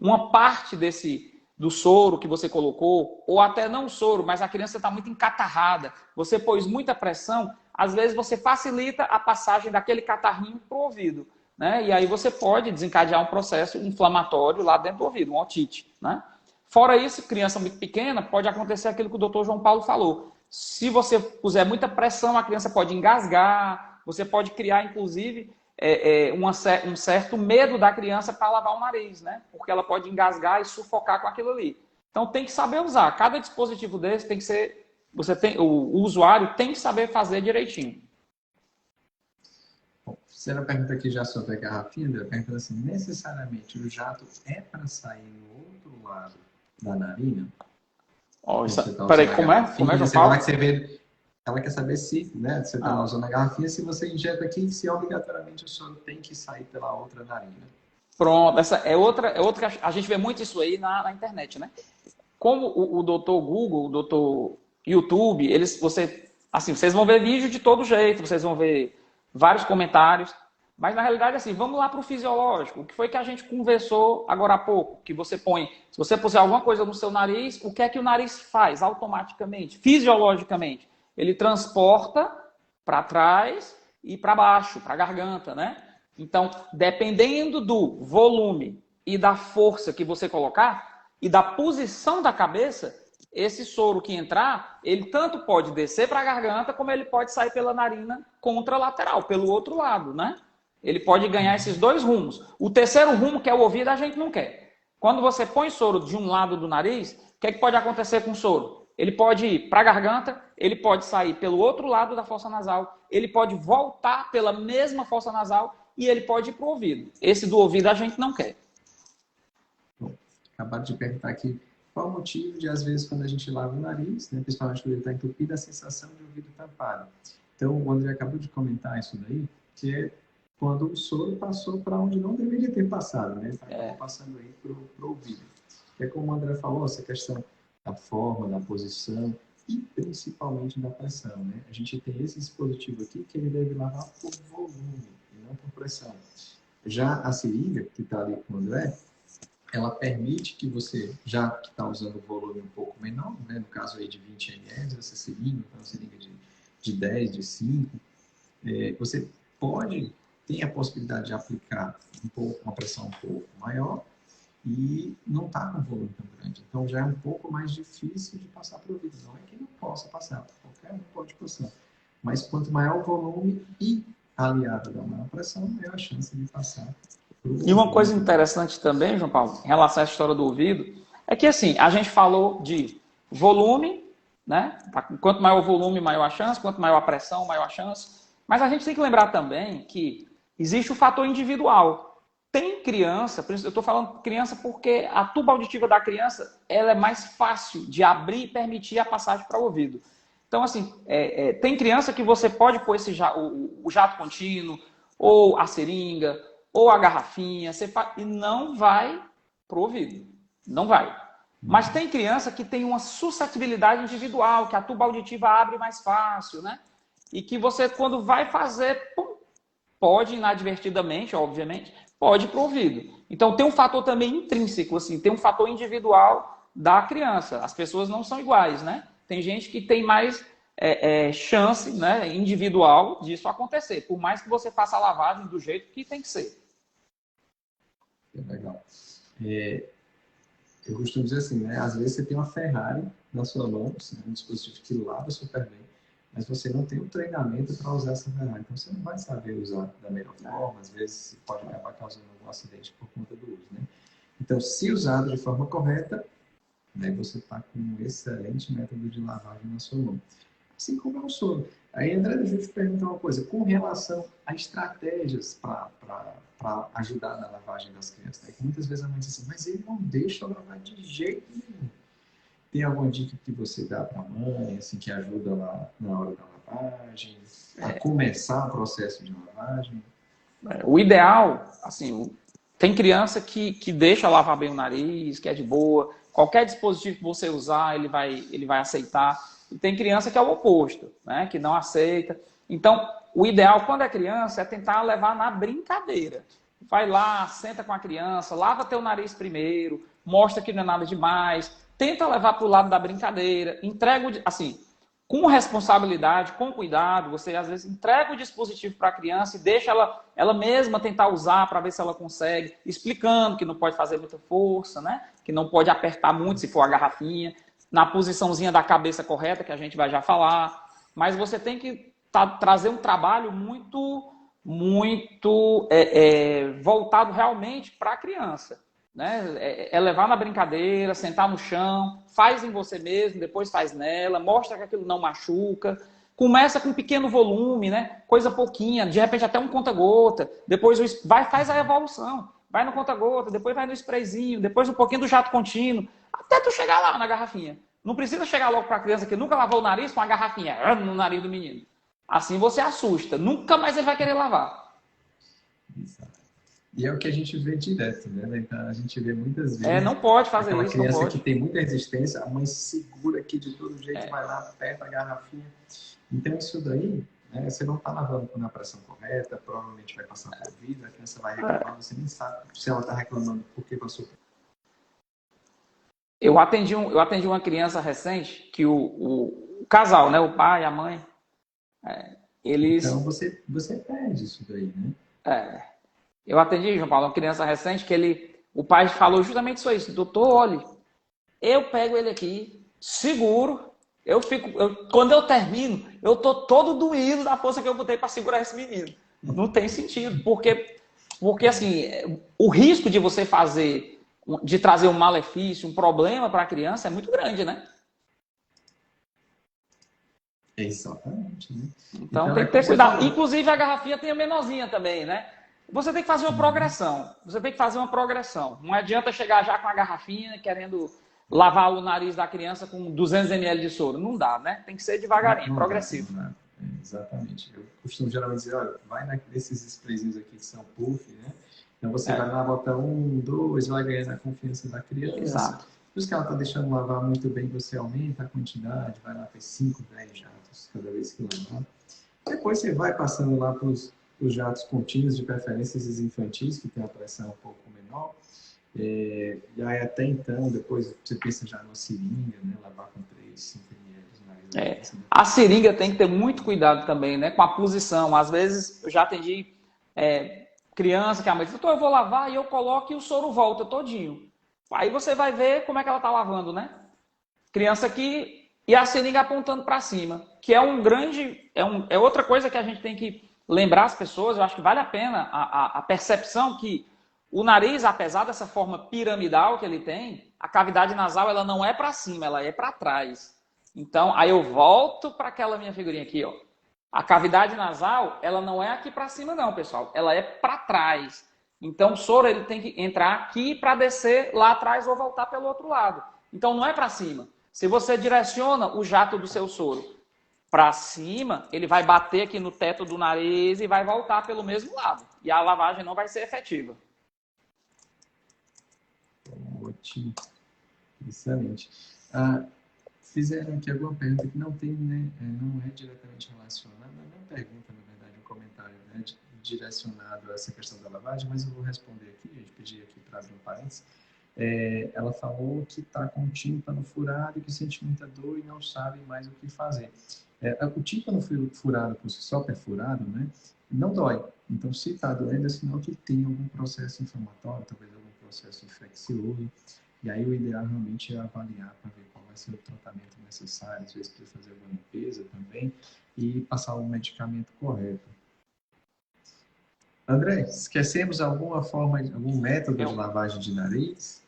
uma parte do soro que você colocou, ou até não soro, mas a criança está muito encatarrada, você pôs muita pressão, às vezes você facilita a passagem daquele catarrinho para o ouvido, né? E aí você pode desencadear um processo inflamatório lá dentro do ouvido, uma otite, né? Fora isso, criança muito pequena, pode acontecer aquilo que o doutor João Paulo falou. Se você puser muita pressão, a criança pode engasgar, você pode criar, inclusive, um certo medo da criança para lavar o nariz, né? Porque ela pode engasgar e sufocar com aquilo ali. Então tem que saber usar. Cada dispositivo desse tem que ser... o usuário tem que saber fazer direitinho. Bom, fizeram a pergunta aqui já sobre a garrafinha, perguntando assim, necessariamente o jato é para sair no outro lado da narina? Peraí, como é? Como é que eu falo? Ela quer saber se, né, você está usando a garrafinha, se você injeta aqui, se obrigatoriamente o soro tem que sair pela outra narina. Pronto, essa é outra que a gente vê muito isso aí na internet, né? Como o doutor Google, o doutor YouTube, vocês vão ver vídeo de todo jeito, vocês vão ver vários comentários, mas na realidade, assim, vamos lá para o fisiológico. O que foi que a gente conversou agora há pouco? Que você põe, se você puser alguma coisa no seu nariz, o que é que o nariz faz automaticamente, fisiologicamente? Ele transporta para trás e para baixo, para a garganta, né? Então, dependendo do volume e da força que você colocar e da posição da cabeça, esse soro que entrar, ele tanto pode descer para a garganta, como ele pode sair pela narina contralateral, pelo outro lado, né? Ele pode ganhar esses dois rumos. O terceiro rumo, que é o ouvido, a gente não quer. Quando você põe soro de um lado do nariz, o que é que pode acontecer com o soro? Ele pode ir para a garganta, ele pode sair pelo outro lado da fossa nasal, ele pode voltar pela mesma fossa nasal e ele pode ir para o ouvido. Esse do ouvido a gente não quer. Bom, acabaram de perguntar aqui qual o motivo de, às vezes, quando a gente lava o nariz, né, principalmente quando ele está entupido, a sensação de ouvido tampado. Então, o André acabou de comentar isso daí, que é quando o soro passou para onde não deveria ter passado, né? Está passando aí para o ouvido. É como o André falou, essa questão da forma, da posição e principalmente da pressão, né? A gente tem esse dispositivo aqui que ele deve lavar por volume e não por pressão. Já a seringa, que está ali com o André, ela permite que você, já que está usando o volume um pouco menor, né? No caso aí de 20 ml, essa seringa, uma seringa de 10, de 5, você tem a possibilidade de aplicar uma pressão um pouco maior e não está com volume tão grande. Então já é um pouco mais difícil de passar para o ouvido. Não é que não possa passar, qualquer um pode passar. Mas quanto maior o volume e aliado da maior pressão, maior a chance de passar. E uma coisa interessante também, João Paulo, em relação à história do ouvido, é que assim, a gente falou de volume, né? Quanto maior o volume, maior a chance, quanto maior a pressão, maior a chance. Mas a gente tem que lembrar também que existe o fator individual. Tem criança, eu estou falando criança porque a tuba auditiva da criança ela é mais fácil de abrir e permitir a passagem para o ouvido. Então, assim, tem criança que você pode pôr o jato contínuo, ou a seringa, ou a garrafinha, e não vai para o ouvido. Não vai. Mas tem criança que tem uma suscetibilidade individual, que a tuba auditiva abre mais fácil, né? E que você, quando vai fazer, pode inadvertidamente, obviamente, pode ir para o ouvido. Então, tem um fator também intrínseco, assim, tem um fator individual da criança. As pessoas não são iguais, né? Tem gente que tem mais chance, né, individual disso acontecer, por mais que você faça a lavagem do jeito que tem que ser. Legal. Eu costumo dizer assim, né? Às vezes você tem uma Ferrari na sua mão, assim, um dispositivo que lava super bem, mas você não tem o treinamento para usar essa Ferrari. Então, você não vai saber usar da melhor forma. Às vezes, pode acabar causando algum acidente por conta do uso, né? Então, se usado de forma correta, né, você está com um excelente método de lavagem na sua mão. Assim como é o soro. Aí, André, deixa eu te perguntar uma coisa. Com relação a estratégias para ajudar na lavagem das crianças, né? Que muitas vezes a mãe diz assim, mas ele não deixa eu lavar de jeito nenhum. Tem alguma dica que você dá para a mãe, assim, que ajuda lá na hora da lavagem, a começar o processo de lavagem? O ideal, assim, tem criança que deixa lavar bem o nariz, que é de boa. Qualquer dispositivo que você usar, ele vai aceitar. E tem criança que é o oposto, né? Que não aceita. Então, o ideal, quando é criança, é tentar levar na brincadeira. Vai lá, senta com a criança, lava teu nariz primeiro, mostra que não é nada demais, tenta levar para o lado da brincadeira, entrega, assim, com responsabilidade, com cuidado, você às vezes entrega o dispositivo para a criança e deixa ela mesma tentar usar para ver se ela consegue, explicando que não pode fazer muita força, né? Que não pode apertar muito se for a garrafinha, na posiçãozinha da cabeça correta, que a gente vai já falar, mas você tem que trazer um trabalho muito voltado realmente para a criança. Né? Levar na brincadeira, sentar no chão, faz em você mesmo, depois faz nela, mostra que aquilo não machuca. Começa com um pequeno volume, né? Coisa pouquinha, de repente até um conta-gota, depois faz a evolução. Vai no conta-gota, depois vai no sprayzinho, depois um pouquinho do jato contínuo, até tu chegar lá na garrafinha. Não precisa chegar logo para a criança que nunca lavou o nariz com uma garrafinha no nariz do menino. Assim você assusta. Nunca mais ele vai querer lavar. Exato. E é o que a gente vê direto, né? Então, a gente vê muitas vezes... não pode fazer isso, não pode. Criança que tem muita resistência, a mãe segura aqui de todo jeito, vai lá, aperta a garrafinha. Então, isso daí, né, você não está lavando na pressão correta, provavelmente vai passar por ouvido, a criança vai reclamar, você nem sabe se ela está reclamando porque passou. Eu atendi uma criança recente que o casal, né, o pai e a mãe, eles... Então, você perde isso daí, né? Eu atendi, João Paulo, uma criança recente que o pai falou justamente isso aí. Doutor, olha, eu pego ele aqui, seguro, quando eu termino, eu tô todo doído da força que eu botei para segurar esse menino. Não tem sentido, porque assim, o risco de você de trazer um malefício, um problema para a criança é muito grande, né? Exatamente, né? Então É tem que como ter você cuidado. falou. Inclusive a garrafinha tem a menorzinha também, né? Você tem que fazer uma progressão. Você tem que fazer uma progressão. Não adianta chegar já com a garrafinha querendo lavar o nariz da criança com 200 ml de soro. Não dá, né? Tem que ser Não, devagarinho, não dá, progressivo. não dá. Exatamente. Eu costumo geralmente dizer, olha, vai nesses sprayzinhos aqui que são puff, né? Então você vai lá, bota 1, 2, vai ganhando a confiança da criança. Exato. Depois que ela está deixando lavar muito bem, você aumenta a quantidade, vai lá ter 5, 10 jatos cada vez que lavar. Depois você vai passando lá para os jatos contínuos, de preferência esses infantis, que tem uma pressão um pouco menor. E aí até então, depois você pensa já numa seringa, né? Lavar com 3, 5 ml de nariz. A seringa tem que ter muito cuidado também, né? Com a posição. Às vezes eu já atendi criança que a mãe diz, doutor, eu vou lavar e eu coloco e o soro volta todinho. Aí você vai ver como é que ela está lavando, né? Criança aqui e a seringa apontando para cima, que é um grande, é outra coisa que a gente tem que lembrar as pessoas. Eu acho que vale a pena a percepção que o nariz, apesar dessa forma piramidal que ele tem, a cavidade nasal ela não é para cima, ela é para trás. Então, aí eu volto para aquela minha figurinha aqui, ó. A cavidade nasal, ela não é aqui para cima não, pessoal, ela é para trás. Então, o soro ele tem que entrar aqui para descer lá atrás ou voltar pelo outro lado. Então, não é para cima. Se você direciona o jato do seu soro para cima, ele vai bater aqui no teto do nariz e vai voltar pelo mesmo lado. E a lavagem não vai ser efetiva. Ótimo. Excelente. Fizeram aqui alguma pergunta que não tem, né? Não é diretamente relacionada, não é uma pergunta, na verdade, um comentário, né? Direcionado a essa questão da lavagem, mas eu vou responder aqui, a gente pediu aqui para abrir um parênteses. Ela falou que está com o tímpano furado e que sente muita dor e não sabe mais o que fazer. O tímpano furado por si só, perfurado, né, não dói. Então, se está doendo, é sinal que tem algum processo inflamatório, talvez algum processo infeccioso. E aí o ideal realmente é avaliar para ver qual vai ser o tratamento necessário, às vezes precisa fazer alguma limpeza também e passar o medicamento correto. André, esquecemos alguma forma, algum método de lavagem de nariz?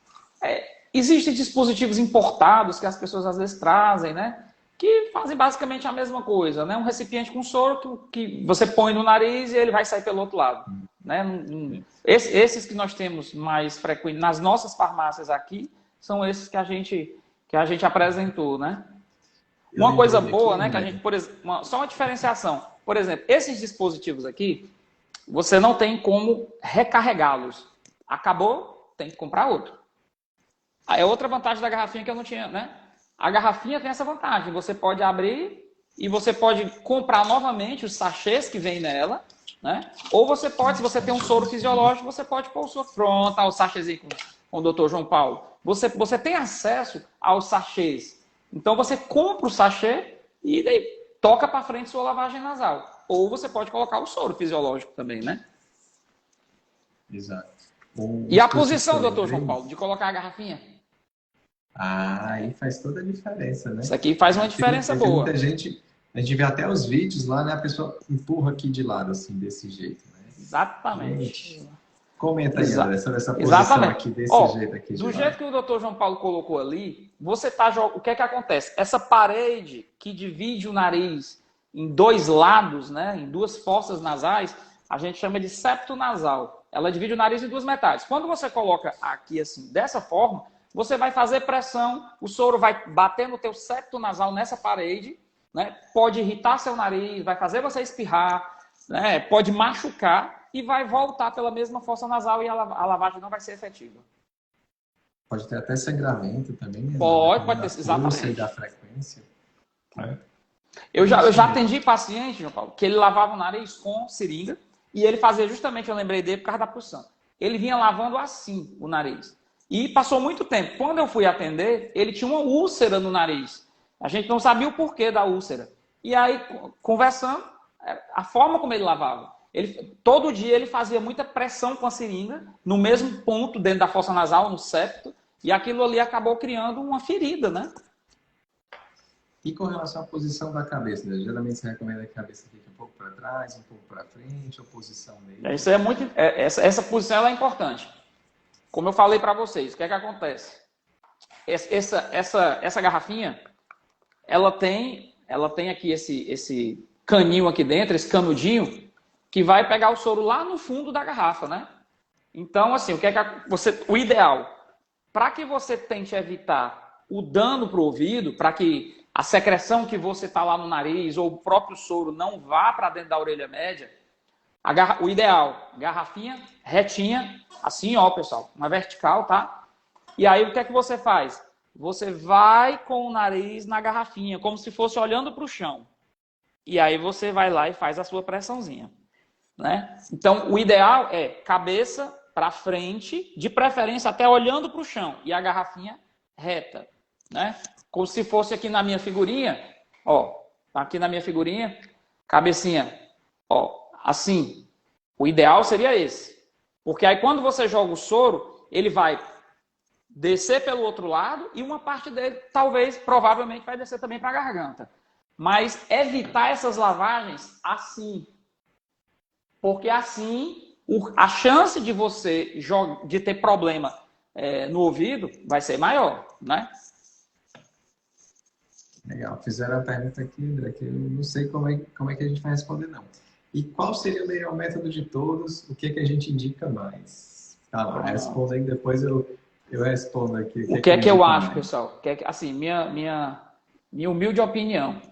Existem dispositivos importados que as pessoas às vezes trazem, né? Que fazem basicamente a mesma coisa, né? Um recipiente com soro que você põe no nariz e ele vai sair pelo outro lado. Né? Esses que nós temos mais frequentes nas nossas farmácias aqui são esses que a gente apresentou, né? Uma coisa boa, né? Que a gente, por exemplo, só uma diferenciação. Por exemplo, esses dispositivos aqui, você não tem como recarregá-los. Acabou, tem que comprar outro. É outra vantagem da garrafinha que eu não tinha, né? A garrafinha tem essa vantagem. Você pode abrir e você pode comprar novamente os sachês que vem nela, né? Ou você pode, se você tem um soro fisiológico, você pode pôr o soro. Pronto, o sachêzinho com o Dr. João Paulo. Você tem acesso aos sachês. Então você compra o sachê e daí toca para frente sua lavagem nasal. Ou você pode colocar o soro fisiológico também, né? Exato. E a posição, Dr. João Paulo, de colocar a garrafinha? Aí faz toda a diferença, né? Isso aqui faz uma diferença boa. Muita gente, a gente vê até os vídeos lá, né? A pessoa empurra aqui de lado, assim, desse jeito, né? Exatamente. Comenta aí, André, sobre essa posição aqui, desse jeito aqui. Do jeito que o Dr. João Paulo colocou ali, você tá o que é que acontece? Essa parede que divide o nariz em dois lados, né? Em duas fossas nasais, a gente chama de septo nasal. Ela divide o nariz em duas metades. Quando você coloca aqui assim, dessa forma, você vai fazer pressão, o soro vai bater no teu septo nasal nessa parede, né? Pode irritar seu nariz, vai fazer você espirrar, né? Pode machucar e vai voltar pela mesma fossa nasal e a lavagem não vai ser efetiva. Pode ter até sangramento também, né? Pode ter, exatamente. E da frequência. Eu já atendi paciente, João Paulo, que ele lavava o nariz com seringa e ele fazia justamente, eu lembrei dele por causa da pulsão. Ele vinha lavando assim o nariz. E passou muito tempo. Quando eu fui atender, ele tinha uma úlcera no nariz. A gente não sabia o porquê da úlcera. E aí, conversando, a forma como ele lavava. Todo dia ele fazia muita pressão com a seringa, no mesmo ponto, dentro da fossa nasal, no septo, e aquilo ali acabou criando uma ferida, né? E com relação à posição da cabeça, né? Geralmente você recomenda que a cabeça fique um pouco para trás, um pouco para frente, ou posição meio. Isso é muito, essa posição ela é importante. Como eu falei para vocês, o que é que acontece? Essa garrafinha, ela tem ela tem aqui esse caninho aqui dentro, esse canudinho, que vai pegar o soro lá no fundo da garrafa, né? Então, assim, o ideal, para que você tente evitar o dano para o ouvido, para que a secreção que você está lá no nariz ou o próprio soro não vá para dentro da orelha média, o ideal, garrafinha retinha, assim, ó, pessoal, uma vertical, tá? E aí, o que é que você faz? Você vai com o nariz na garrafinha, como se fosse olhando para o chão. E aí você vai lá e faz a sua pressãozinha, né? Então, o ideal é cabeça para frente, de preferência até olhando para o chão, e a garrafinha reta, né? Como se fosse aqui na minha figurinha, ó, aqui na minha figurinha, cabecinha, ó, assim. O ideal seria esse. Porque aí quando você joga o soro, ele vai descer pelo outro lado e uma parte dele, talvez, provavelmente, vai descer também para a garganta. Mas evitar essas lavagens assim. Porque assim, a chance de você de ter problema no ouvido vai ser maior, né? Legal. Fizeram a pergunta aqui, André, que eu não sei como é que a gente vai responder, não. E qual seria o melhor método de todos? O que é que a gente indica mais? Tá, responda aí, depois eu respondo aqui. O que é que eu acho, pessoal? Assim, minha humilde opinião.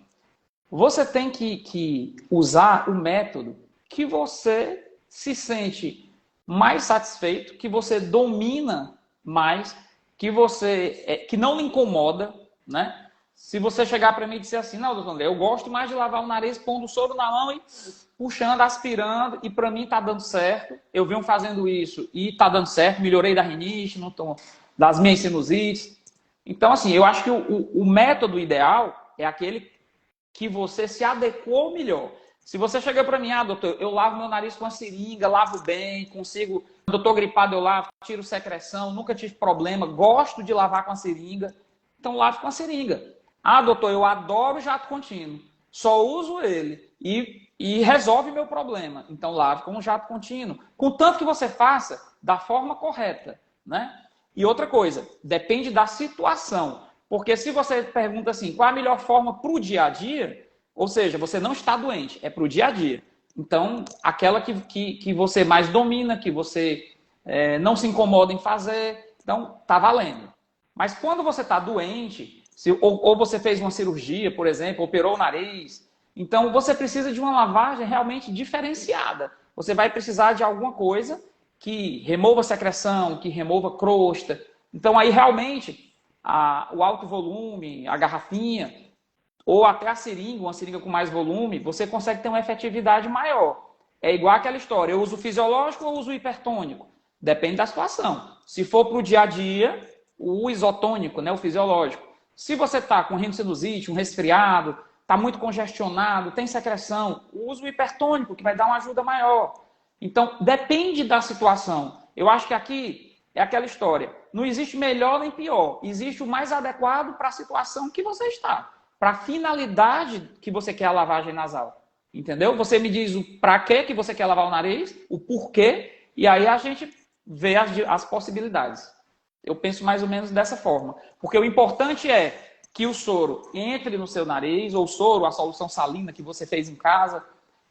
Você tem que usar o método que você se sente mais satisfeito, que você domina mais, que não lhe incomoda, né? Se você chegar para mim e dizer assim, não, doutor André, eu gosto mais de lavar o nariz pondo o soro na mão e puxando, aspirando, e para mim tá dando certo. Eu venho fazendo isso e tá dando certo, melhorei da rinite, não tô, das minhas sinusites. Então, assim, eu acho que o método ideal é aquele que você se adequou melhor. Se você chega para mim, doutor, eu lavo meu nariz com a seringa, lavo bem, consigo... Quando eu tô gripado, eu lavo, tiro secreção, nunca tive problema, gosto de lavar com a seringa, então lave com a seringa. Doutor, eu adoro o jato contínuo, só uso ele e resolve meu problema. Então lave com o jato contínuo, contanto que você faça da forma correta, né? E outra coisa, depende da situação. Porque se você pergunta assim, qual a melhor forma para o dia a dia, ou seja, você não está doente, é para o dia a dia. Então, aquela que você mais domina, que você não se incomoda em fazer, então tá valendo. Mas quando você está doente, ou você fez uma cirurgia, por exemplo, operou o nariz, então você precisa de uma lavagem realmente diferenciada. Você vai precisar de alguma coisa que remova secreção, que remova crosta. Então aí realmente o alto volume, a garrafinha, ou até a seringa, uma seringa com mais volume, você consegue ter uma efetividade maior. É igual aquela história, eu uso fisiológico ou uso hipertônico? Depende da situação. Se for para o dia a dia, o isotônico, né, o fisiológico. Se você está com rinocinusite, um resfriado, está muito congestionado, tem secreção, use o hipertônico, que vai dar uma ajuda maior. Então, depende da situação. Eu acho que aqui é aquela história. Não existe melhor nem pior. Existe o mais adequado para a situação que você está. Para a finalidade que você quer a lavagem nasal. Entendeu? Você me diz o para que você quer lavar o nariz, o porquê, e aí a gente vê as possibilidades. Eu penso mais ou menos dessa forma. Porque o importante é que o soro entre no seu nariz, ou o soro, a solução salina que você fez em casa,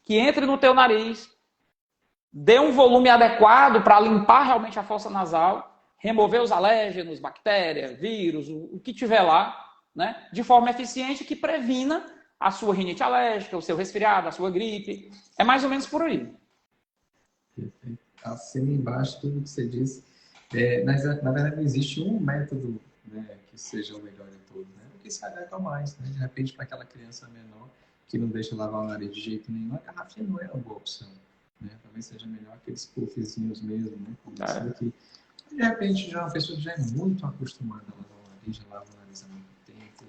que entre no teu nariz, dê um volume adequado para limpar realmente a fossa nasal, remover os alérgenos, bactérias, vírus, o que tiver lá, né, de forma eficiente que previna a sua rinite alérgica, o seu resfriado, a sua gripe. É mais ou menos por aí. Perfeito. Assina embaixo tudo que você disse. Na verdade, não existe um método, né, que seja o melhor de todos, né? O que se adequa mais, né? De repente, para aquela criança menor que não deixa lavar o nariz de jeito nenhum, a garrafinha não é uma boa opção, né? Talvez seja melhor aqueles puffzinhos mesmo, né? Como aqui. De repente, já uma pessoa que já é muito acostumada a lavar o nariz, já lava o nariz há muito tempo,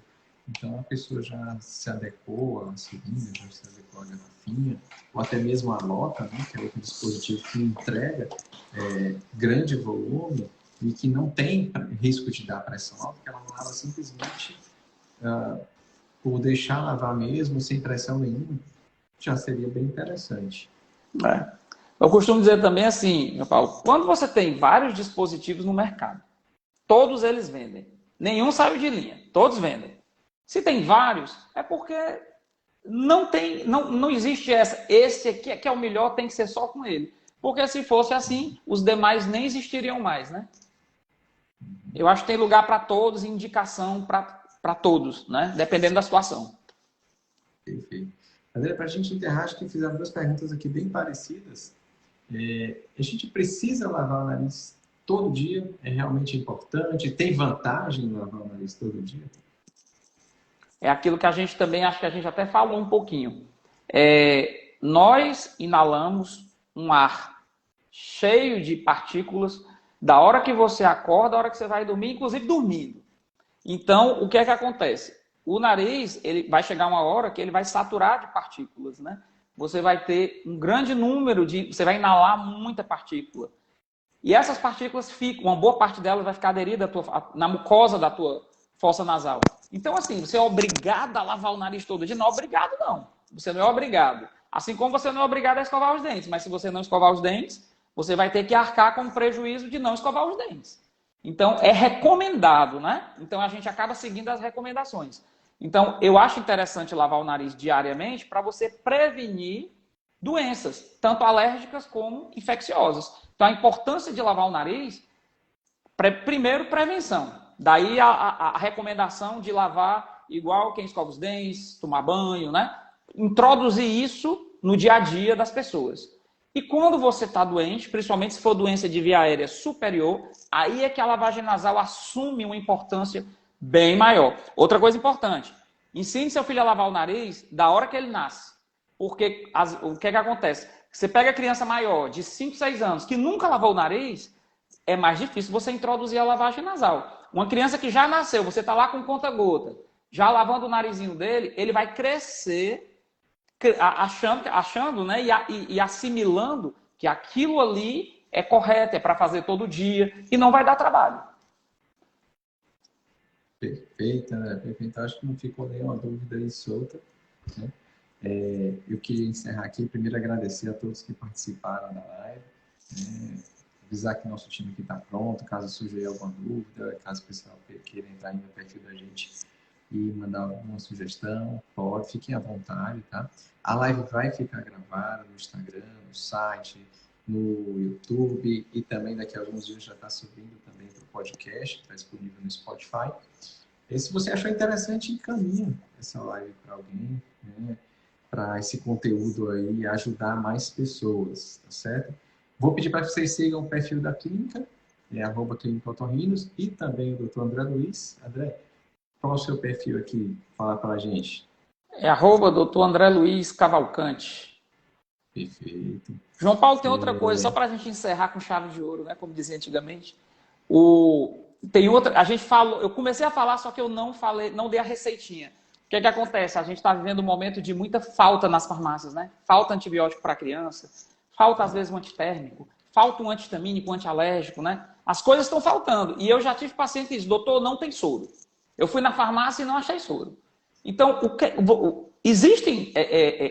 então a pessoa já se adequou à seringa, já se adequou à garrafinha, ou até mesmo à lota, né, que é outro dispositivo que entrega grande volume e que não tem risco de dar pressão alta, porque ela lava simplesmente por deixar lavar mesmo, sem pressão nenhuma, já seria bem interessante. Eu costumo dizer também assim, meu Paulo, quando você tem vários dispositivos no mercado, todos eles vendem, nenhum saiu de linha, todos vendem. Se tem vários, é porque não existe esse aqui que é o melhor, tem que ser só com ele. Porque se fosse assim, os demais nem existiriam mais, né? Eu acho que tem lugar para todos, indicação para todos, né? Dependendo da situação. Perfeito. André, para a gente enterrar, acho que fizemos 2 perguntas aqui bem parecidas. A gente precisa lavar o nariz todo dia? É realmente importante? Tem vantagem em lavar o nariz todo dia? É aquilo que a gente também, acho que a gente até falou um pouquinho. Nós inalamos um ar cheio de partículas da hora que você acorda, da hora que você vai dormir, inclusive dormindo. Então, o que é que acontece? O nariz, ele vai chegar uma hora que ele vai saturar de partículas, né? Você vai ter um grande número você vai inalar muita partícula. E essas partículas ficam, uma boa parte delas vai ficar aderida na mucosa da tua fossa nasal. Então, assim, você é obrigado a lavar o nariz todo dia? Não é obrigado, não. Você não é obrigado. Assim como você não é obrigado a escovar os dentes. Mas se você não escovar os dentes, você vai ter que arcar com o prejuízo de não escovar os dentes. Então, é recomendado, né? Então, a gente acaba seguindo as recomendações. Então, eu acho interessante lavar o nariz diariamente para você prevenir doenças, tanto alérgicas como infecciosas. Então, a importância de lavar o nariz, primeiro, prevenção. Daí a recomendação de lavar igual quem escova os dentes, tomar banho, né? Introduzir isso no dia a dia das pessoas. E quando você está doente, principalmente se for doença de via aérea superior, aí é que a lavagem nasal assume uma importância bem maior. Outra coisa importante, ensine seu filho a lavar o nariz da hora que ele nasce. Porque o que é que acontece? Você pega a criança maior, de 5, 6 anos, que nunca lavou o nariz, é mais difícil você introduzir a lavagem nasal. Uma criança que já nasceu, você está lá com conta-gota, já lavando o narizinho dele, ele vai crescer achando, né, e assimilando que aquilo ali é correto, é para fazer todo dia e não vai dar trabalho. Perfeito, né? Perfeito. Acho que não ficou nenhuma dúvida aí solta, né? Eu queria encerrar aqui, primeiro agradecer a todos que participaram da live, avisar que nosso time aqui está pronto, caso surja alguma dúvida, caso o pessoal queira entrar no perfil da gente e mandar alguma sugestão, pode, fiquem à vontade, tá? A live vai ficar gravada no Instagram, no site, no YouTube e também daqui a alguns dias já está subindo também para o podcast, está disponível no Spotify. E se você achou interessante, encaminha essa live para alguém, né? Para esse conteúdo aí ajudar mais pessoas, tá certo? Vou pedir para que vocês sigam o perfil da clínica, @clínica-otorrinos, e também o Dr. André Luiz. André, qual é o seu perfil aqui? Fala para a gente. Dr. André Luiz Cavalcante. Perfeito. João Paulo, tem outra coisa, só para a gente encerrar com chave de ouro, né? Como dizia antigamente. Tem outra, a gente falou, eu comecei a falar, só que eu não falei, não dei a receitinha. O que é que acontece? A gente está vivendo um momento de muita falta nas farmácias, né? Falta antibiótico para criança, falta às vezes um antitérmico, falta um antihistamínico, um antialérgico, né? As coisas estão faltando. E eu já tive paciente que diz, doutor, não tem soro. Eu fui na farmácia e não achei soro. Então, existem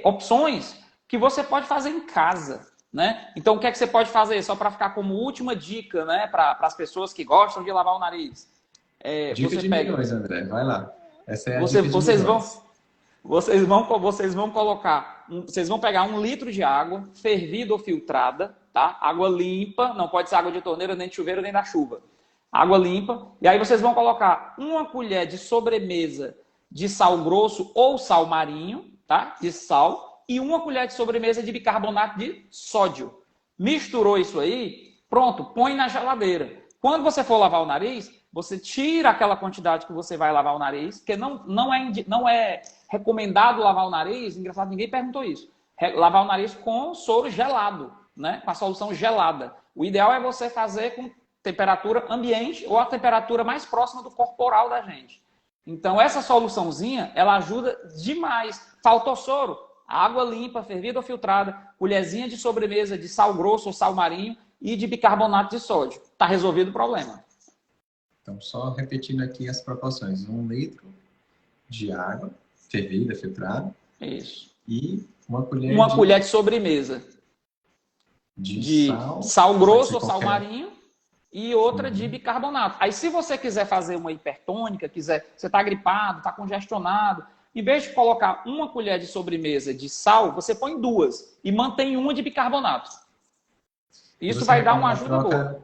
opções que você pode fazer em casa, né? Então, o que é que você pode fazer? Só para ficar como última dica, né? Para as pessoas que gostam de lavar o nariz. Dica de milhões, André. Vai lá. Essa é a dica de vocês milhões. Vocês vão colocar, vocês vão pegar 1 litro de água, fervida ou filtrada, tá? Água limpa, não pode ser água de torneira, nem de chuveiro, nem da chuva. Água limpa. E aí vocês vão colocar 1 colher de sobremesa de sal grosso ou sal marinho, tá? De sal. E 1 colher de sobremesa de bicarbonato de sódio. Misturou isso aí, pronto, põe na geladeira. Quando você for lavar o nariz, você tira aquela quantidade que você vai lavar o nariz, porque não é recomendado lavar o nariz, engraçado, ninguém perguntou isso. Lavar o nariz com soro gelado, né? Com a solução gelada. O ideal é você fazer com temperatura ambiente ou a temperatura mais próxima do corporal da gente. Então, essa soluçãozinha, ela ajuda demais. Faltou soro? Água limpa, fervida ou filtrada, colherzinha de sobremesa de sal grosso ou sal marinho e de bicarbonato de sódio. Está resolvido o problema. Então, só repetindo aqui as proporções. 1 litro de água, fervida, filtrada. Isso. E 1 colher colher de sobremesa. De sal grosso ou sal marinho. e outra de bicarbonato. Aí, se você quiser fazer uma hipertônica, você está gripado, está congestionado, em vez de colocar uma colher de sobremesa de sal, você põe 2 e mantém uma de bicarbonato. Isso vai dar uma ajuda boa.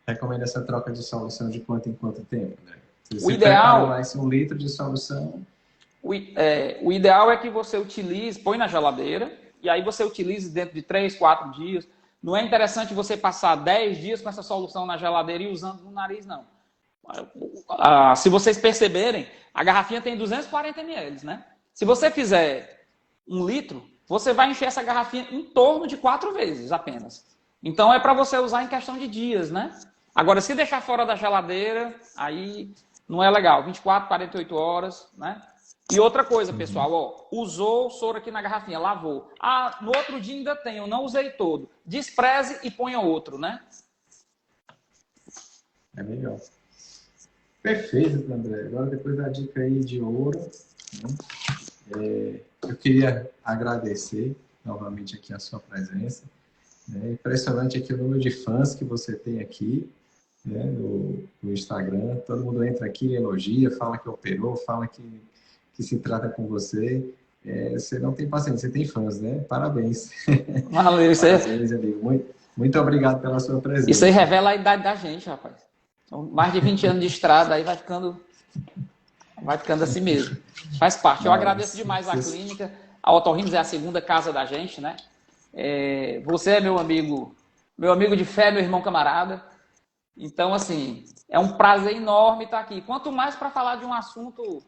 Recomenda essa troca de solução de quanto em quanto tempo, né? O ideal... lá esse 1 litro de solução... O ideal é que você utilize, põe na geladeira, e aí você utilize dentro de 3, 4 dias. Não é interessante você passar 10 dias com essa solução na geladeira e usando no nariz, não. Se vocês perceberem, a garrafinha tem 240 ml, né? Se você fizer 1 litro, você vai encher essa garrafinha em torno de 4 vezes apenas. Então é para você usar em questão de dias, né? Agora, se deixar fora da geladeira, aí não é legal. 24, 48 horas, né? E outra coisa, pessoal, ó, usou o soro aqui na garrafinha, lavou. Ah, no outro dia ainda tem, eu não usei todo. Despreze e ponha outro, né? É melhor. Perfeito, André. Agora, depois da dica aí de ouro, né? Eu queria agradecer novamente aqui a sua presença. É impressionante aqui o número de fãs que você tem aqui, né, no Instagram. Todo mundo entra aqui, elogia, fala que operou, fala que se trata com você. Você não tem paciência, você tem fãs, né? Parabéns. Valeu, isso Parabéns, amigo. Muito obrigado pela sua presença. Isso aí revela a idade da gente, rapaz. Então, mais de 20 anos de estrada, aí vai ficando assim mesmo. Faz parte. Eu agradeço demais a clínica. A Otorrinos é a segunda casa da gente, né? Você é meu amigo de fé, meu irmão camarada. Então, assim, é um prazer enorme estar aqui. Quanto mais para falar de um assunto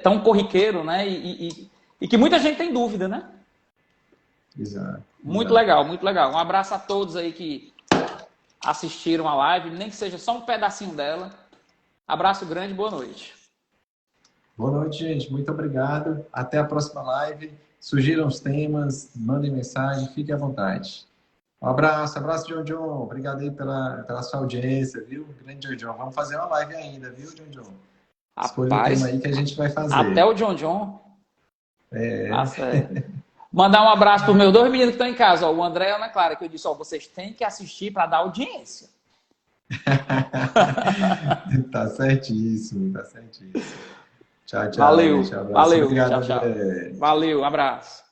tão corriqueiro, né? E que muita gente tem dúvida, né? Exato. Muito legal, muito legal. Um abraço a todos aí que assistiram a live, nem que seja só um pedacinho dela. Abraço grande, boa noite. Boa noite, gente. Muito obrigado. Até a próxima live. Sugiram os temas, mandem mensagem, fiquem à vontade. Um abraço, John John. Obrigado aí pela sua audiência, viu? Grande John John. Vamos fazer uma live ainda, viu, John John? Escolha o tema aí que a gente vai fazer. Até o John John. Mandar um abraço para os meus 2 meninos que estão em casa, ó, o André e a Ana Clara, que eu disse, ó, vocês têm que assistir para dar audiência. Tá certíssimo, tá certíssimo. Tchau, tchau. Valeu, gente, valeu. Obrigado, tchau, tchau. Valeu, um abraço.